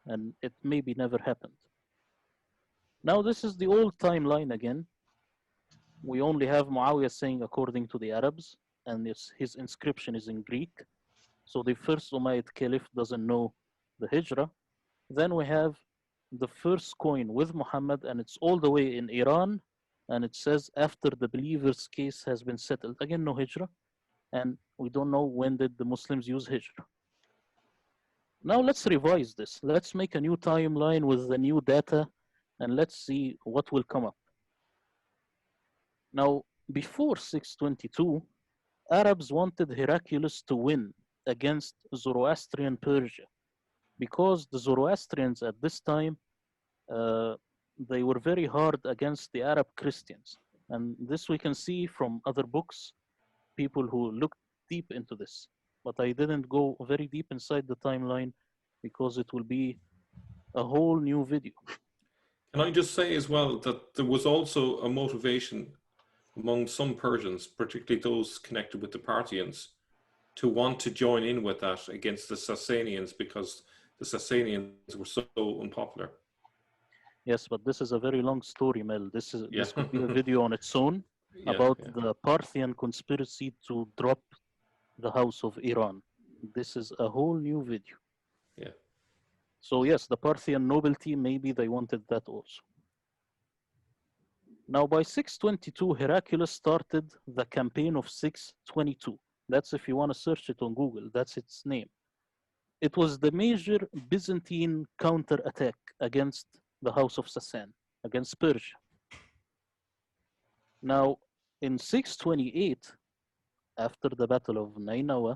and it maybe never happened. Now this is the old timeline again. We only have Muawiyah saying according to the Arabs, and his inscription is in Greek. So the first Umayyad Caliph doesn't know the hijrah. Then we have the first coin with Muhammad, and it's all the way in Iran, and it says after the believer's case has been settled. Again, no hijrah. And we don't know when did the Muslims use hijrah. Now let's revise this. Let's make a new timeline with the new data, and let's see what will come up. Now, before 622, Arabs wanted Heraclius to win against Zoroastrian Persia, because the Zoroastrians at this time, they were very hard against the Arab Christians. And this we can see from other books, people who looked deep into this, but I didn't go very deep inside the timeline because it will be a whole new video. Can I just say as well that there was also a motivation among some Persians, particularly those connected with the Parthians, to want to join in with that against the Sasanians, because the Sasanians were so unpopular. Yes, but this is a very long story, Mel. This Yeah. could be a video on its own Yeah, about yeah, the Parthian conspiracy to drop the House of Iran. This is a whole new video. yeah. So yes, the Parthian nobility, maybe they wanted that also. Now by 622, Heraclius started the campaign of 622. That's if you want to search it on Google, that's its name. It was the major Byzantine counterattack against the House of Sassan, against Persia. Now, in 628, after the Battle of Nainawa,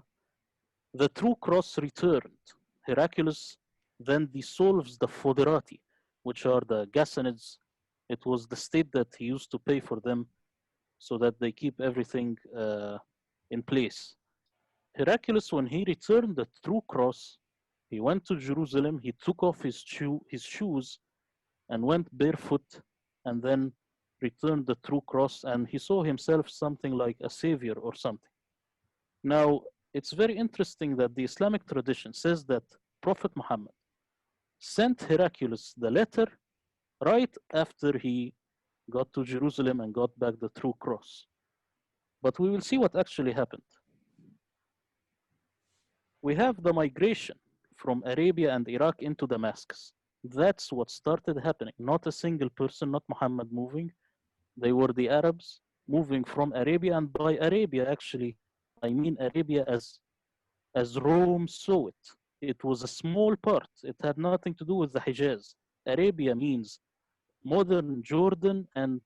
the true cross returned. Heraclius then dissolves the foderati, which are the Ghassanids. It was the state that he used to pay for them so that they keep everything in place. Heraclius, when he returned the true cross, he went to Jerusalem, he took off his shoes and went barefoot, and then returned the true cross, and he saw himself something like a savior or something. Now, it's very interesting that the Islamic tradition says that Prophet Muhammad sent Heraclius the letter right after he got to Jerusalem and got back the true cross. But we will see what actually happened. We have the migration from Arabia and Iraq into Damascus. That's what started happening. Not a single person, not Muhammad moving. They were the Arabs moving from Arabia, and by Arabia, actually, I mean Arabia as Rome saw it. It was a small part. It had nothing to do with the Hijaz. Arabia means modern Jordan and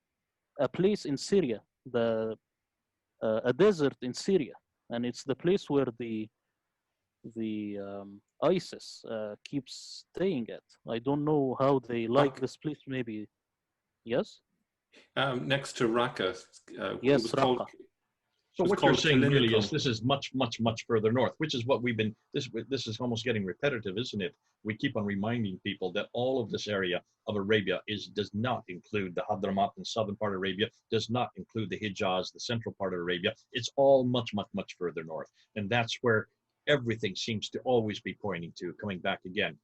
a place in Syria, a desert in Syria, and it's the place where the ISIS keeps staying at. I don't know how they like this place. Maybe yes. Next to Raqqa, it Yes, was called. Raqqa. So It was what you're called saying really is Kalinicum. this is much, much, much further north, which is what we've been, this is almost getting repetitive, isn't it? We keep on reminding people that all of this area of Arabia does not include the Hadramaut in southern part of Arabia, does not include the Hijaz, the central part of Arabia. It's all much, much, much further north. And that's where everything seems to always be pointing to, coming back again.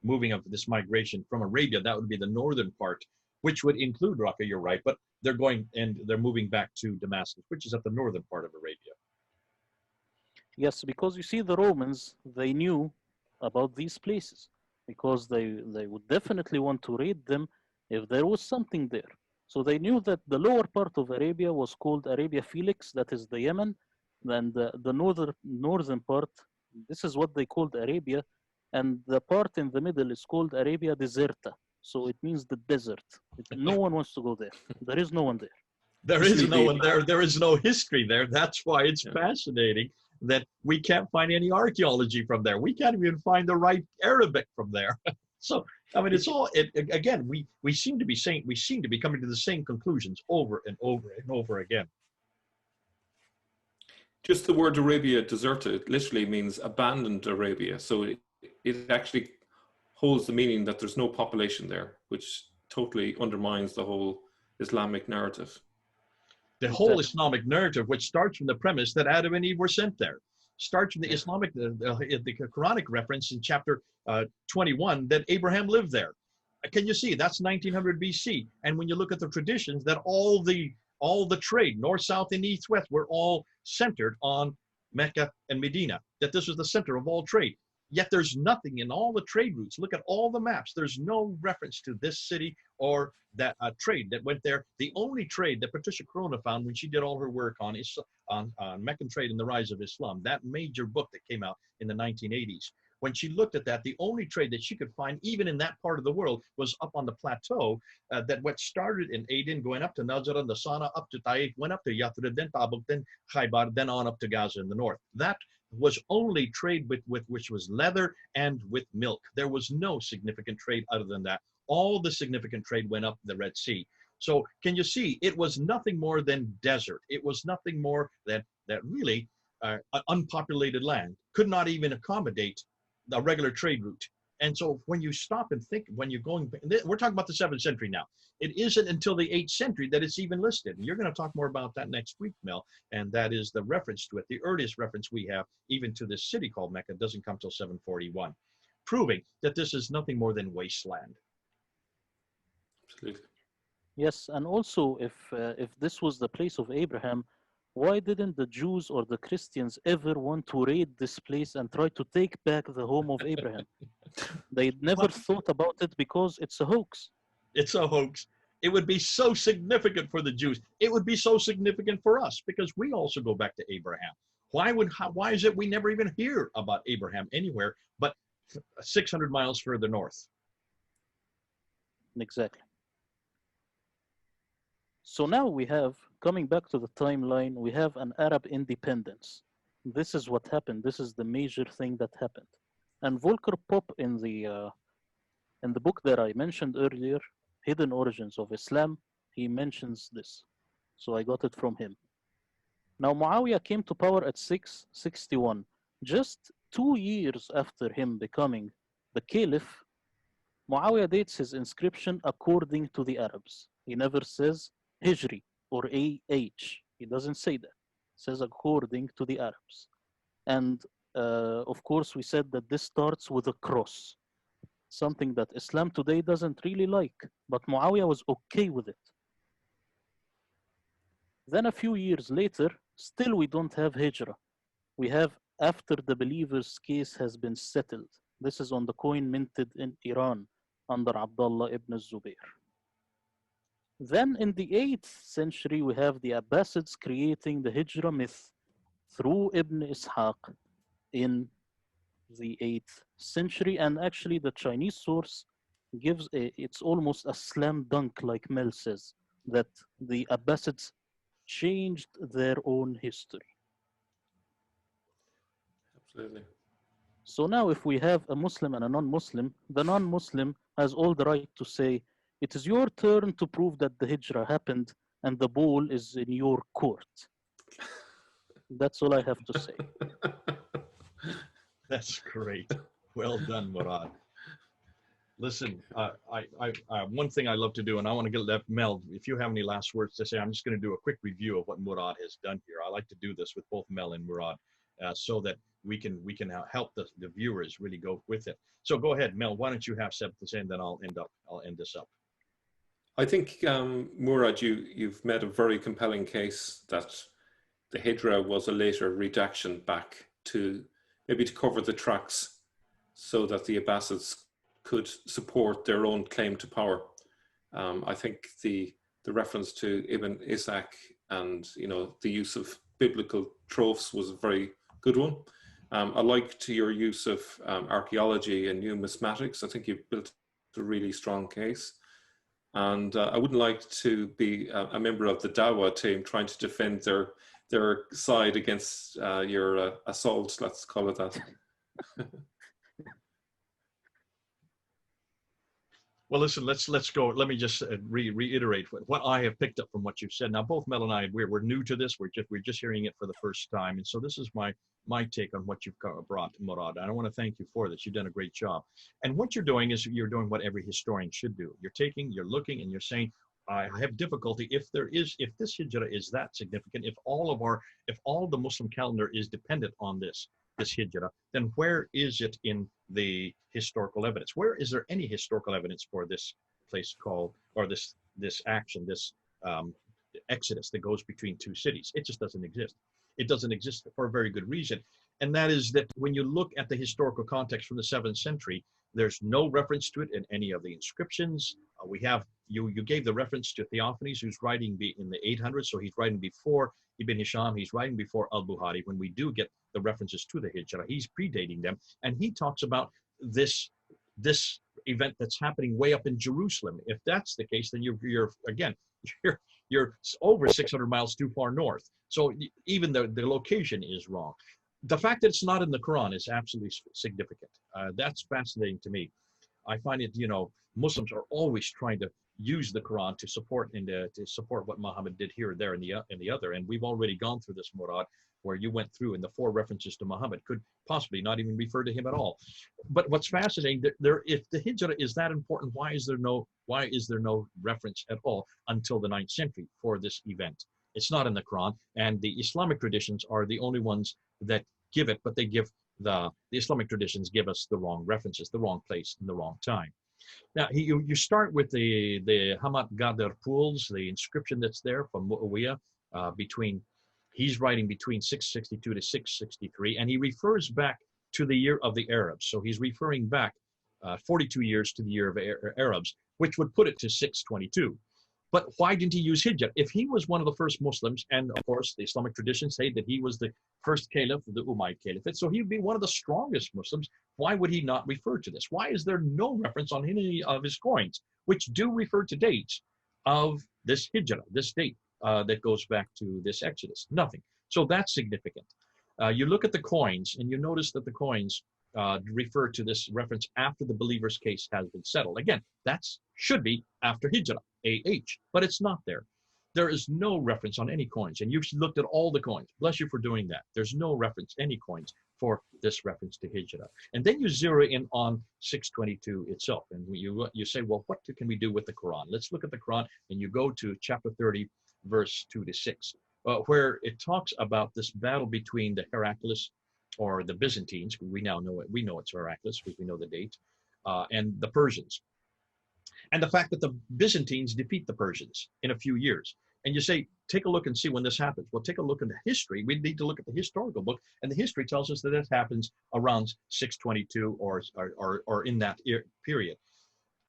Moving of this migration from Arabia, that would be the northern part, which would include Raqqa, you're right, but they're going and they're moving back to Damascus, which is at the northern part of Arabia. Yes, because you see, the Romans, they knew about these places because they would definitely want to raid them if there was something there. So they knew that the lower part of Arabia was called Arabia Felix, that is the Yemen, and the northern part, this is what they called Arabia, and the part in the middle is called Arabia Deserta. So it means the desert. No one wants to go there. There is no one there. There is no one there. There is no history there. That's why it's fascinating that we can't find any archaeology from there. We can't even find the right Arabic from there. So, I mean, it's all, again, we seem to be saying, we seem to be coming to the same conclusions over and over and over again. Just the word Arabia Deserta, it literally means abandoned Arabia. So it actually holds the meaning that there's no population there, which totally undermines the whole Islamic narrative. The whole Islamic narrative, which starts from the premise that Adam and Eve were sent there, starts from the Islamic, the Quranic reference in chapter 21 that Abraham lived there. Can you see that's 1900 BC? And when you look at the traditions, that all the trade, north, south, and east, west, were all centered on Mecca and Medina. That this was the center of all trade. Yet there's nothing in all the trade routes. Look at all the maps. There's no reference to this city or that trade that went there. The only trade that Patricia Corona found when she did all her work on Meccan trade and the rise of Islam, that major book that came out in the 1980s, when she looked at that, the only trade that she could find, even in that part of the world, was up on the plateau that what started in Aden, going up to Najran, the Sana, up to Taif, went up to Yathrib, then Tabuk, then Khaybar, then on up to Gaza in the north. That was only trade with which was leather and with milk. There was no significant trade other than that. All the significant trade went up the Red Sea. So can you see, it was nothing more than desert. It was nothing more than that really unpopulated land, could not even accommodate a regular trade route. And so when you stop and think, when you're going, we're talking about the 7th century now. It isn't until the 8th century that it's even listed. And you're going to talk more about that next week, Mel. And that is the reference to it. The earliest reference we have, even to this city called Mecca, doesn't come till 741, proving that this is nothing more than wasteland. Absolutely. Yes, and also if this was the place of Abraham, why didn't the Jews or the Christians ever want to raid this place and try to take back the home of Abraham? They never Well, thought about it because it's a hoax. it's a hoax. It would be so significant for the Jews. It would be so significant for us because we also go back to Abraham. Why is it we never even hear about Abraham anywhere but 600 miles further north? Exactly. So now we have, coming back to the timeline, we have an Arab independence. This is what happened. This is the major thing that happened. And Volker Popp in the book that I mentioned earlier, Hidden Origins of Islam, he mentions this. So I got it from him. Now Muawiyah came to power at 661. Just 2 years after him becoming the caliph, Muawiyah dates his inscription according to the Arabs. He never says Hijri or AH. He doesn't say that. He says according to the Arabs. And of course, we said that this starts with a cross, something that Islam today doesn't really like, but Muawiyah was okay with it. Then a few years later, still we don't have Hijra. We have after the believer's case has been settled. This is on the coin minted in Iran under Abdullah ibn Zubayr. Then in the 8th century, we have the Abbasids creating the Hijra myth through Ibn Ishaq in the 8th century. And actually the Chinese source gives it's almost a slam dunk, like Mel says, that the Abbasids changed their own history. Absolutely. So now if we have a Muslim and a non-Muslim, the non-Muslim has all the right to say, it is your turn to prove that the Hijra happened and the ball is in your court. That's all I have to say. That's great. Well done, Murad. Listen, one thing I love to do, and I want to get left, Mel, if you have any last words to say, I'm just going to do a quick review of what Murad has done here. I like to do this with both Mel and Murad so that we can help the viewers really go with it. So go ahead, Mel, why don't you have something to say, and then I'll end this up. I think, Murad, you've made a very compelling case that the Hijra was a later redaction back to maybe to cover the tracks so that the Abbasids could support their own claim to power. I think the reference to Ibn Ishaq and the use of biblical tropes was a very good one. I liked your use of archaeology and numismatics. I think you've built a really strong case. And I wouldn't like to be a member of the Dawa team trying to defend their side against your assault, let's call it that. Well, listen, let's go. Let me just reiterate what I have picked up from what you've said. Now, both Mel and I, we're new to this. We're just hearing it for the first time, and so this is my take on what you've brought, Murad. And I want to thank you for this. You've done a great job. And what you're doing is you're doing what every historian should do. You're looking, and you're saying, I have difficulty if this Hijra is that significant, if all the Muslim calendar is dependent on this Hijra, then where is it in the historical evidence? Where is there any historical evidence for this place called, or this action, this exodus that goes between two cities? It just doesn't exist. It doesn't exist for a very good reason. And that is that when you look at the historical context from the 7th century, there's no reference to it in any of the inscriptions. We have, you gave the reference to Theophanes, who's writing in the 800s, so he's writing before Ibn Hisham, he's writing before Al-Bukhari. When we do get the references to the Hijra, he's predating them, and he talks about this event that's happening way up in Jerusalem. If that's the case, then you're over 600 miles too far north. So even the location is wrong. The fact that it's not in the Quran is absolutely significant. That's fascinating to me. I find it, Muslims are always trying to use the Quran to support what Muhammad did here, there, and the other. And we've already gone through this, Murad, where you went through, and the 4 references to Muhammad could possibly not even refer to him at all. But what's fascinating, if the Hijra is that important, why is there no reference at all until the 9th century for this event? It's not in the Quran, and the Islamic traditions are the only ones that give it, but they give the Islamic traditions give us the wrong references, the wrong place, and the wrong time. Now, you start with the Hamat Gadar pools, the inscription that's there from Muawiyah he's writing between 662 to 663, and he refers back to the year of the Arabs. So he's referring back 42 years to the year of Arabs, which would put it to 622. But why didn't he use Hijra? If he was one of the first Muslims, and of course the Islamic traditions say that he was the first caliph of the Umayyad Caliphate, so he'd be one of the strongest Muslims, why would he not refer to this? Why is there no reference on any of his coins, which do refer to dates of this Hijra, this date that goes back to this Exodus? Nothing. So that's significant. You look at the coins, and you notice that the coins refer to this reference after the believer's case has been settled. Again, that should be after Hijra, AH, but it's not there. There is no reference on any coins, and you've looked at all the coins. Bless you for doing that. There's no reference, any coins, for this reference to Hijra. And then you zero in on 622 itself, and you say, well, what can we do with the Quran? Let's look at the Quran, and you go to chapter 30, verse 2 to 6, where it talks about this battle between the Heraclius, or the Byzantines, we now know it, we know it's Heraclius because we know the date, and the Persians. And the fact that the Byzantines defeat the Persians in a few years. And you say, take a look and see when this happens. Well, take a look at the history. We need to look at the historical book, and the history tells us that it happens around 622 or in that period.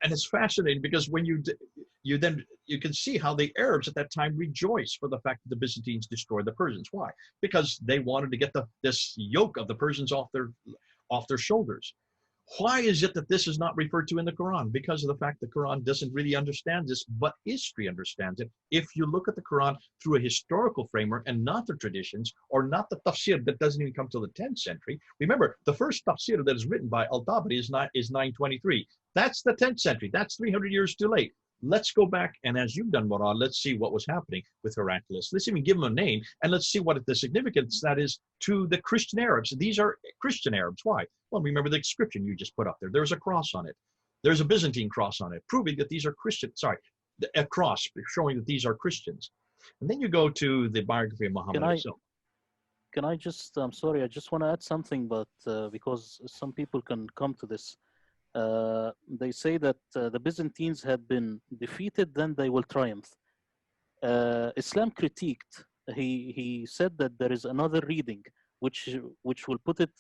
And it's fascinating because when you can see how the Arabs at that time rejoice for the fact that the Byzantines destroyed the Persians. Why? Because they wanted to get this yoke of the Persians off their shoulders. Why is it that this is not referred to in the Quran? Because of the fact the Quran doesn't really understand this, but history understands it. If you look at the Quran through a historical framework and not the traditions, or not the tafsir that doesn't even come till the 10th century. Remember, the first tafsir that is written by Al-Tabari is 923. That's the 10th century. That's 300 years too late. Let's go back, and as you've done, Murad, let's see what was happening with Heraclius. Let's even give him a name, and let's see what the significance that is to the Christian Arabs. These are Christian Arabs. Why? Well, remember the inscription you just put up there. There's a cross on it. There's a Byzantine cross on it, proving that these are Christian. Sorry, a cross showing that these are Christians. And then you go to the biography of Muhammad himself. Can I just, I'm sorry, I just want to add something, but because some people can come to this. They say that the Byzantines had been defeated, then they will triumph. Islam critiqued. He said that there is another reading which will put it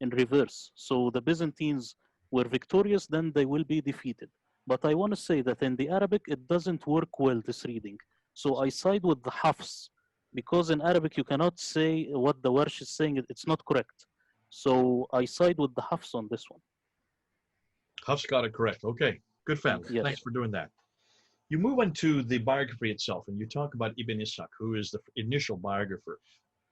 in reverse. So the Byzantines were victorious, then they will be defeated. But I want to say that in the Arabic, it doesn't work well, this reading. So I side with the Hafs, because in Arabic you cannot say what the Warsh is saying, it's not correct. So I side with the Hafs on this one. Huff's got it correct. Okay, good family. Yes. Thanks for doing that. You move on to the biography itself, and you talk about Ibn Ishaq, who is the initial biographer.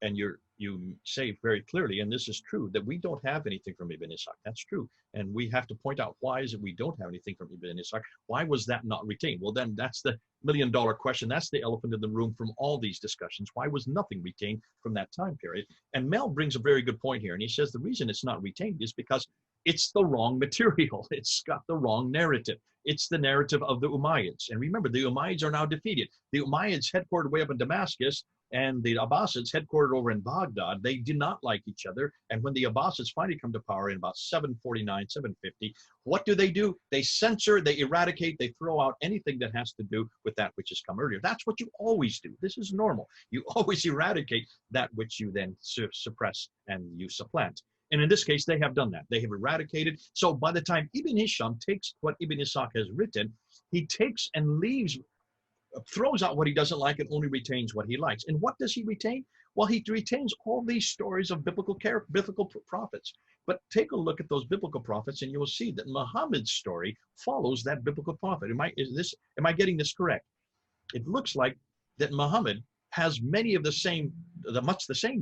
And you say very clearly, and this is true, that we don't have anything from Ibn Ishaq. That's true. And we have to point out, why is it we don't have anything from Ibn Ishaq? Why was that not retained? Well, then that's the million-dollar question. That's the elephant in the room from all these discussions. Why was nothing retained from that time period? And Mel brings a very good point here. And he says the reason it's not retained is because it's the wrong material. It's got the wrong narrative. It's the narrative of the Umayyads. And remember, the Umayyads are now defeated. The Umayyads headquartered way up in Damascus, and the Abbasids headquartered over in Baghdad. They did not like each other. And when the Abbasids finally come to power in about 749, 750, what do? They censor, they eradicate, they throw out anything that has to do with that which has come earlier. That's what you always do. This is normal. You always eradicate that which you then suppress and you supplant. And in this case, they have done that. They have eradicated. So by the time Ibn Hisham takes what Ibn Ishaq has written, he takes and leaves, throws out what he doesn't like and only retains what he likes. And what does he retain? Well, he retains all these stories of biblical prophets. But take a look at those biblical prophets, and you will see that Muhammad's story follows that biblical prophet. Am I getting this correct? It looks like that Muhammad has many of the same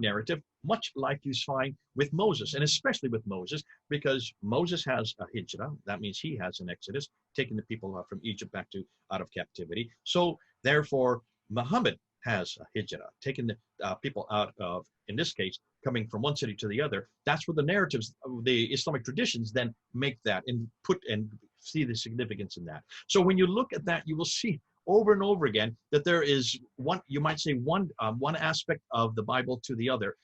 narrative, much like you find with Moses, and especially with Moses, because Moses has a hijrah. That means he has an exodus, taking the people from Egypt back out of captivity. So therefore, Muhammad has a hijrah, taking the people out of, in this case, coming from one city to the other. That's where the narratives of the Islamic traditions then make that and see the significance in that. So when you look at that, you will see over and over again that there is one, you might say one aspect of the Bible to the other.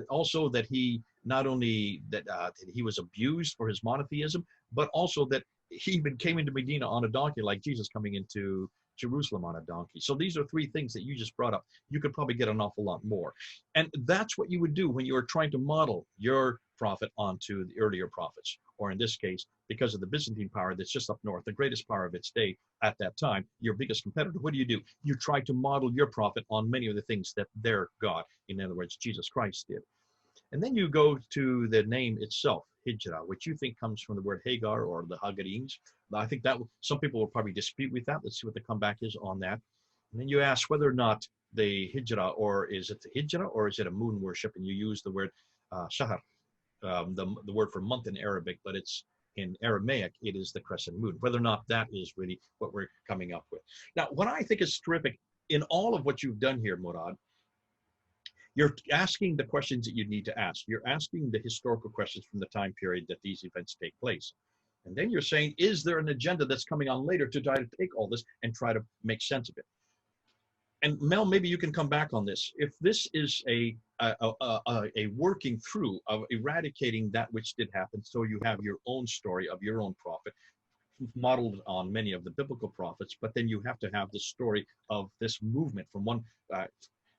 Also that he not only that he was abused for his monotheism, but also that he even came into Medina on a donkey, like Jesus coming into Jerusalem on a donkey. So these are three things that you just brought up. You could probably get an awful lot more. And that's what you would do when you are trying to model your prophet onto the earlier prophets, or in this case, because of the Byzantine power that's just up north, the greatest power of its day at that time, your biggest competitor. What do? You try to model your prophet on many of the things that their God, in other words, Jesus Christ, did. And then you go to the name itself, Hijra, which you think comes from the word Hagar or the Hagarines. I think that some people will probably dispute with that. Let's see what the comeback is on that. And then you ask whether or not the Hijra, or is it the Hijra, or is it a moon worship? And you use the word Shahar, the word for month in Arabic, but it's in Aramaic, it is the crescent moon. Whether or not that is really what we're coming up with. Now, what I think is terrific in all of what you've done here, Murad, you're asking the questions that you need to ask. You're asking the historical questions from the time period that these events take place. And then you're saying, is there an agenda that's coming on later to try to take all this and try to make sense of it? And Mel, maybe you can come back on this. If this is a working through of eradicating that which did happen, so you have your own story of your own prophet, modeled on many of the biblical prophets, but then you have to have the story of this movement from one,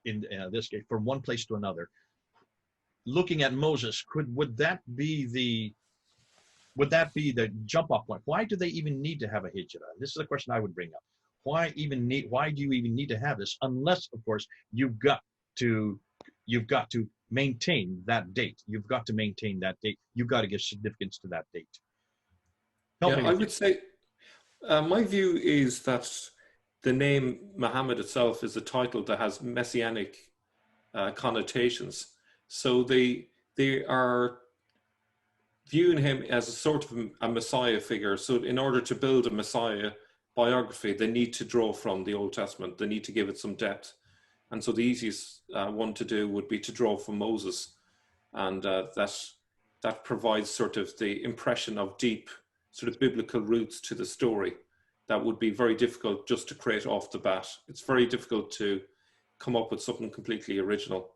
in this case, from one place to another. Looking at Moses, would that be the jump off point? Why do they even need to have a hijrah? This is a question I would bring up. Why do you even need to have this? Unless, of course, you've got to maintain that date. You've got to maintain that date. You've got to give significance to that date. I would say my view is that the name Muhammad itself is a title that has messianic connotations. So they are viewing him as a sort of a Messiah figure. So in order to build a Messiah biography, they need to draw from the Old Testament. They need to give it some depth. And so the easiest one to do would be to draw from Moses. And that provides sort of the impression of deep sort of biblical roots to the story. That would be very difficult just to create off the bat. It's very difficult to come up with something completely original.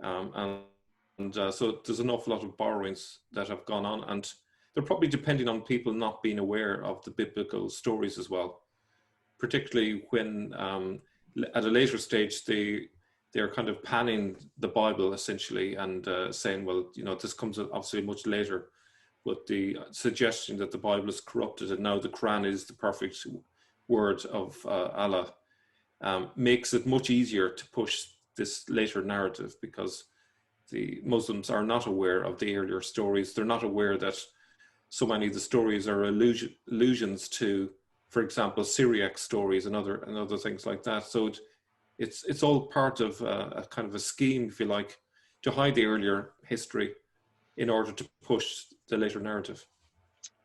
So there's an awful lot of borrowings that have gone on, and they're probably depending on people not being aware of the biblical stories as well, particularly when at a later stage they're kind of panning the Bible essentially and saying, well, you know, this comes obviously much later, but the suggestion that the Bible is corrupted and now the Qur'an is the perfect word of Allah makes it much easier to push this later narrative, because the Muslims are not aware of the earlier stories. They're not aware that so many of the stories are allusions to, for example, Syriac stories and other things like that. So it's all part of a kind of a scheme, if you like, to hide the earlier history in order to push the later narrative.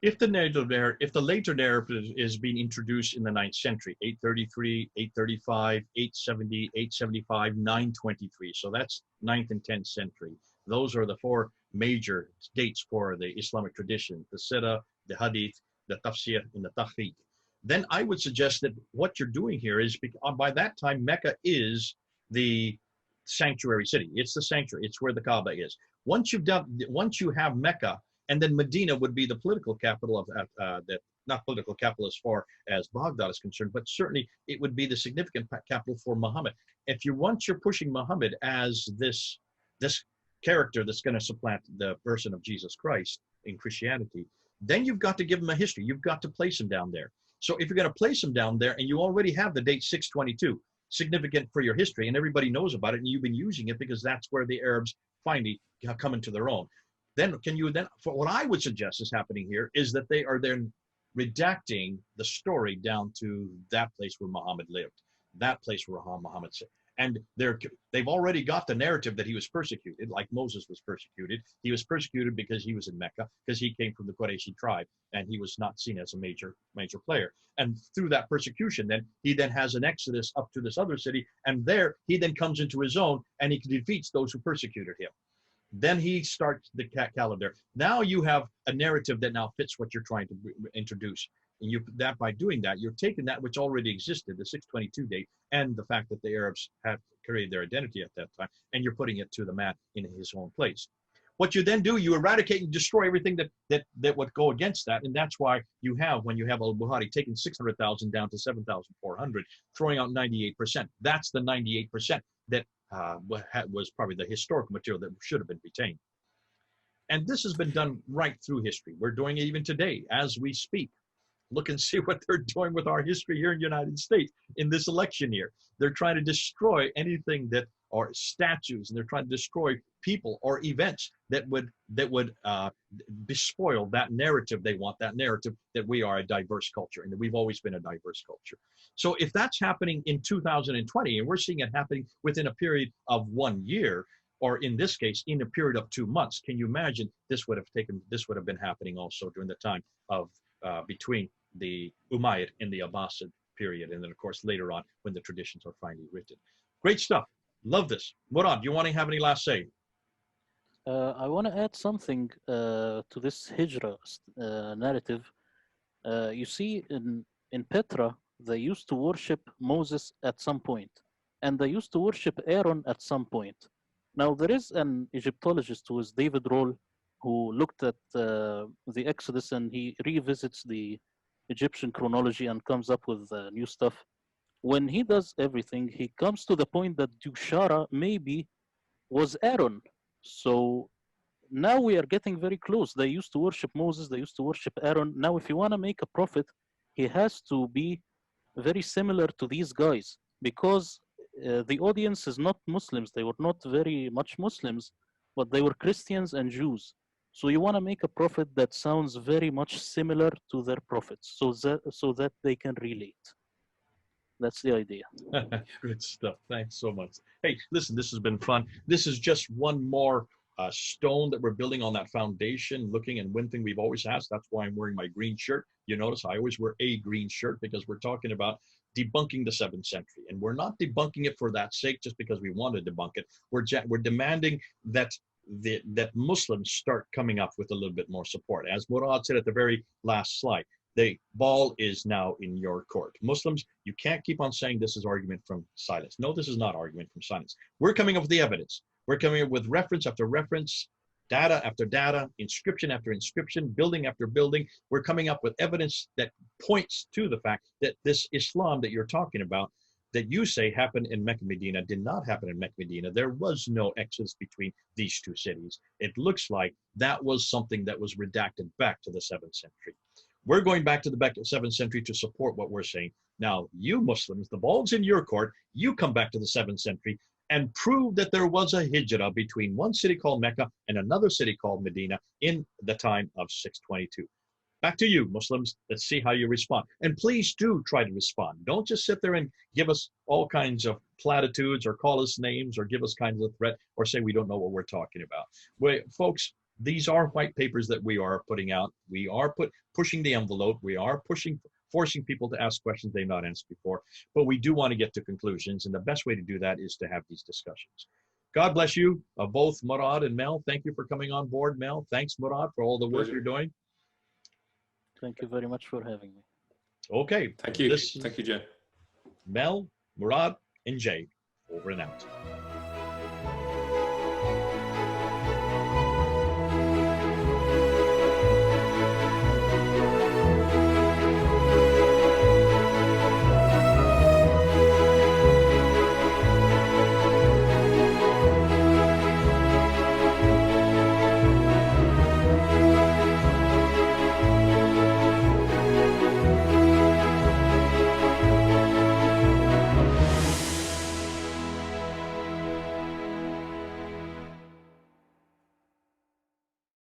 If the later narrative is being introduced in the 9th century, 833, 835, 870, 875, 923, so that's 9th and 10th century. Those are the four major dates for the Islamic tradition: the Sirah, the Hadith, the Tafsir, and the Tahqiq. Then I would suggest that what you're doing here is, by that time, Mecca is the sanctuary city. It's the sanctuary. It's where the Kaaba is. Once you have Mecca, and then Medina would be the political capital of not political capital as far as Baghdad is concerned, but certainly it would be the significant capital for Muhammad. Once you're pushing Muhammad as this character that's going to supplant the person of Jesus Christ in Christianity, then you've got to give him a history. You've got to place him down there. So if you're going to place him down there and you already have the date 622, significant for your history, and everybody knows about it, and you've been using it because that's where the Arabs finally come into their own, then for what I would suggest is happening here is that they are then redacting the story down to that place where Muhammad lived, that place where Muhammad said. And they've already got the narrative that he was persecuted, like Moses was persecuted. He was persecuted because he was in Mecca, because he came from the Qurayshi tribe, and he was not seen as a major player. And through that persecution, he then has an exodus up to this other city, and there he then comes into his own, and he defeats those who persecuted him. Then he starts the calendar. Now you have a narrative that now fits what you're trying to introduce. And by doing that, you're taking that which already existed, the 622 date, and the fact that the Arabs had created their identity at that time, and you're putting it to the man in his own place. What you then do, you eradicate and destroy everything that would go against that. And that's why you have, when you have al-Bukhari taking 600,000 down to 7,400, throwing out 98%. That's the 98% that was probably the historical material that should have been retained. And this has been done right through history. We're doing it even today as we speak. Look and see what they're doing with our history here in the United States in this election year. They're trying to destroy anything that are statues, and they're trying to destroy people or events that would despoil that narrative they want, that narrative that we are a diverse culture and that we've always been a diverse culture. So if that's happening in 2020, and we're seeing it happening within a period of 1 year, or in this case, in a period of 2 months, can you imagine this would have been happening also during the time of between the Umayyad and the Abbasid period, and then of course later on when the traditions are finally written. Great stuff. Love this. Murad, do you want to have any last say? I want to add something to this Hijra narrative. You see, in Petra, they used to worship Moses at some point, and they used to worship Aaron at some point. Now, there is an Egyptologist who is David Roll, who looked at the Exodus, and he revisits the Egyptian chronology and comes up with new stuff. When he does everything, he comes to the point that Dushara maybe was Aaron. So now we are getting very close. They used to worship Moses, they used to worship Aaron. Now, if you want to make a prophet, he has to be very similar to these guys, because the audience is not Muslims. They were not very much Muslims, but they were Christians and Jews. So you want to make a prophet that sounds very much similar to their prophets, so that they can relate. That's the idea. Good stuff. Thanks so much. Hey, listen, this has been fun. This is just one more stone that we're building on that foundation, looking, and one thing we've always asked, that's why I'm wearing my green shirt. You notice I always wear a green shirt, because we're talking about debunking the 7th century. And we're not debunking it for that sake, just because we want to debunk it. We're demanding that that Muslims start coming up with a little bit more support. As Murad said at the very last slide, the ball is now in your court. Muslims, you can't keep on saying this is argument from silence. No, this is not argument from silence. We're coming up with the evidence. We're coming up with reference after reference, data after data, inscription after inscription, building after building. We're coming up with evidence that points to the fact that this Islam that you're talking about, that you say happened in Mecca, Medina, did not happen in Mecca, Medina. There was no exodus between these two cities. It looks like that was something that was redacted back to the 7th century. We're going back to the 7th century to support what we're saying. Now, you Muslims, the ball's in your court. You come back to the 7th century and prove that there was a hijrah between one city called Mecca and another city called Medina in the time of 622. Back to you, Muslims. Let's see how you respond. And please do try to respond. Don't just sit there and give us all kinds of platitudes or call us names or give us kinds of threat or say we don't know what we're talking about. Folks, these are white papers that we are putting out. We are pushing the envelope. We are forcing people to ask questions they've not asked before. But we do want to get to conclusions. And the best way to do that is to have these discussions. God bless you, both Murad and Mel. Thank you for coming on board, Mel. Thanks, Murad, for all the work you're doing. Thank you very much for having me. Okay. Thank you. Thank you, Jay. Mel, Murad, and Jay, over and out.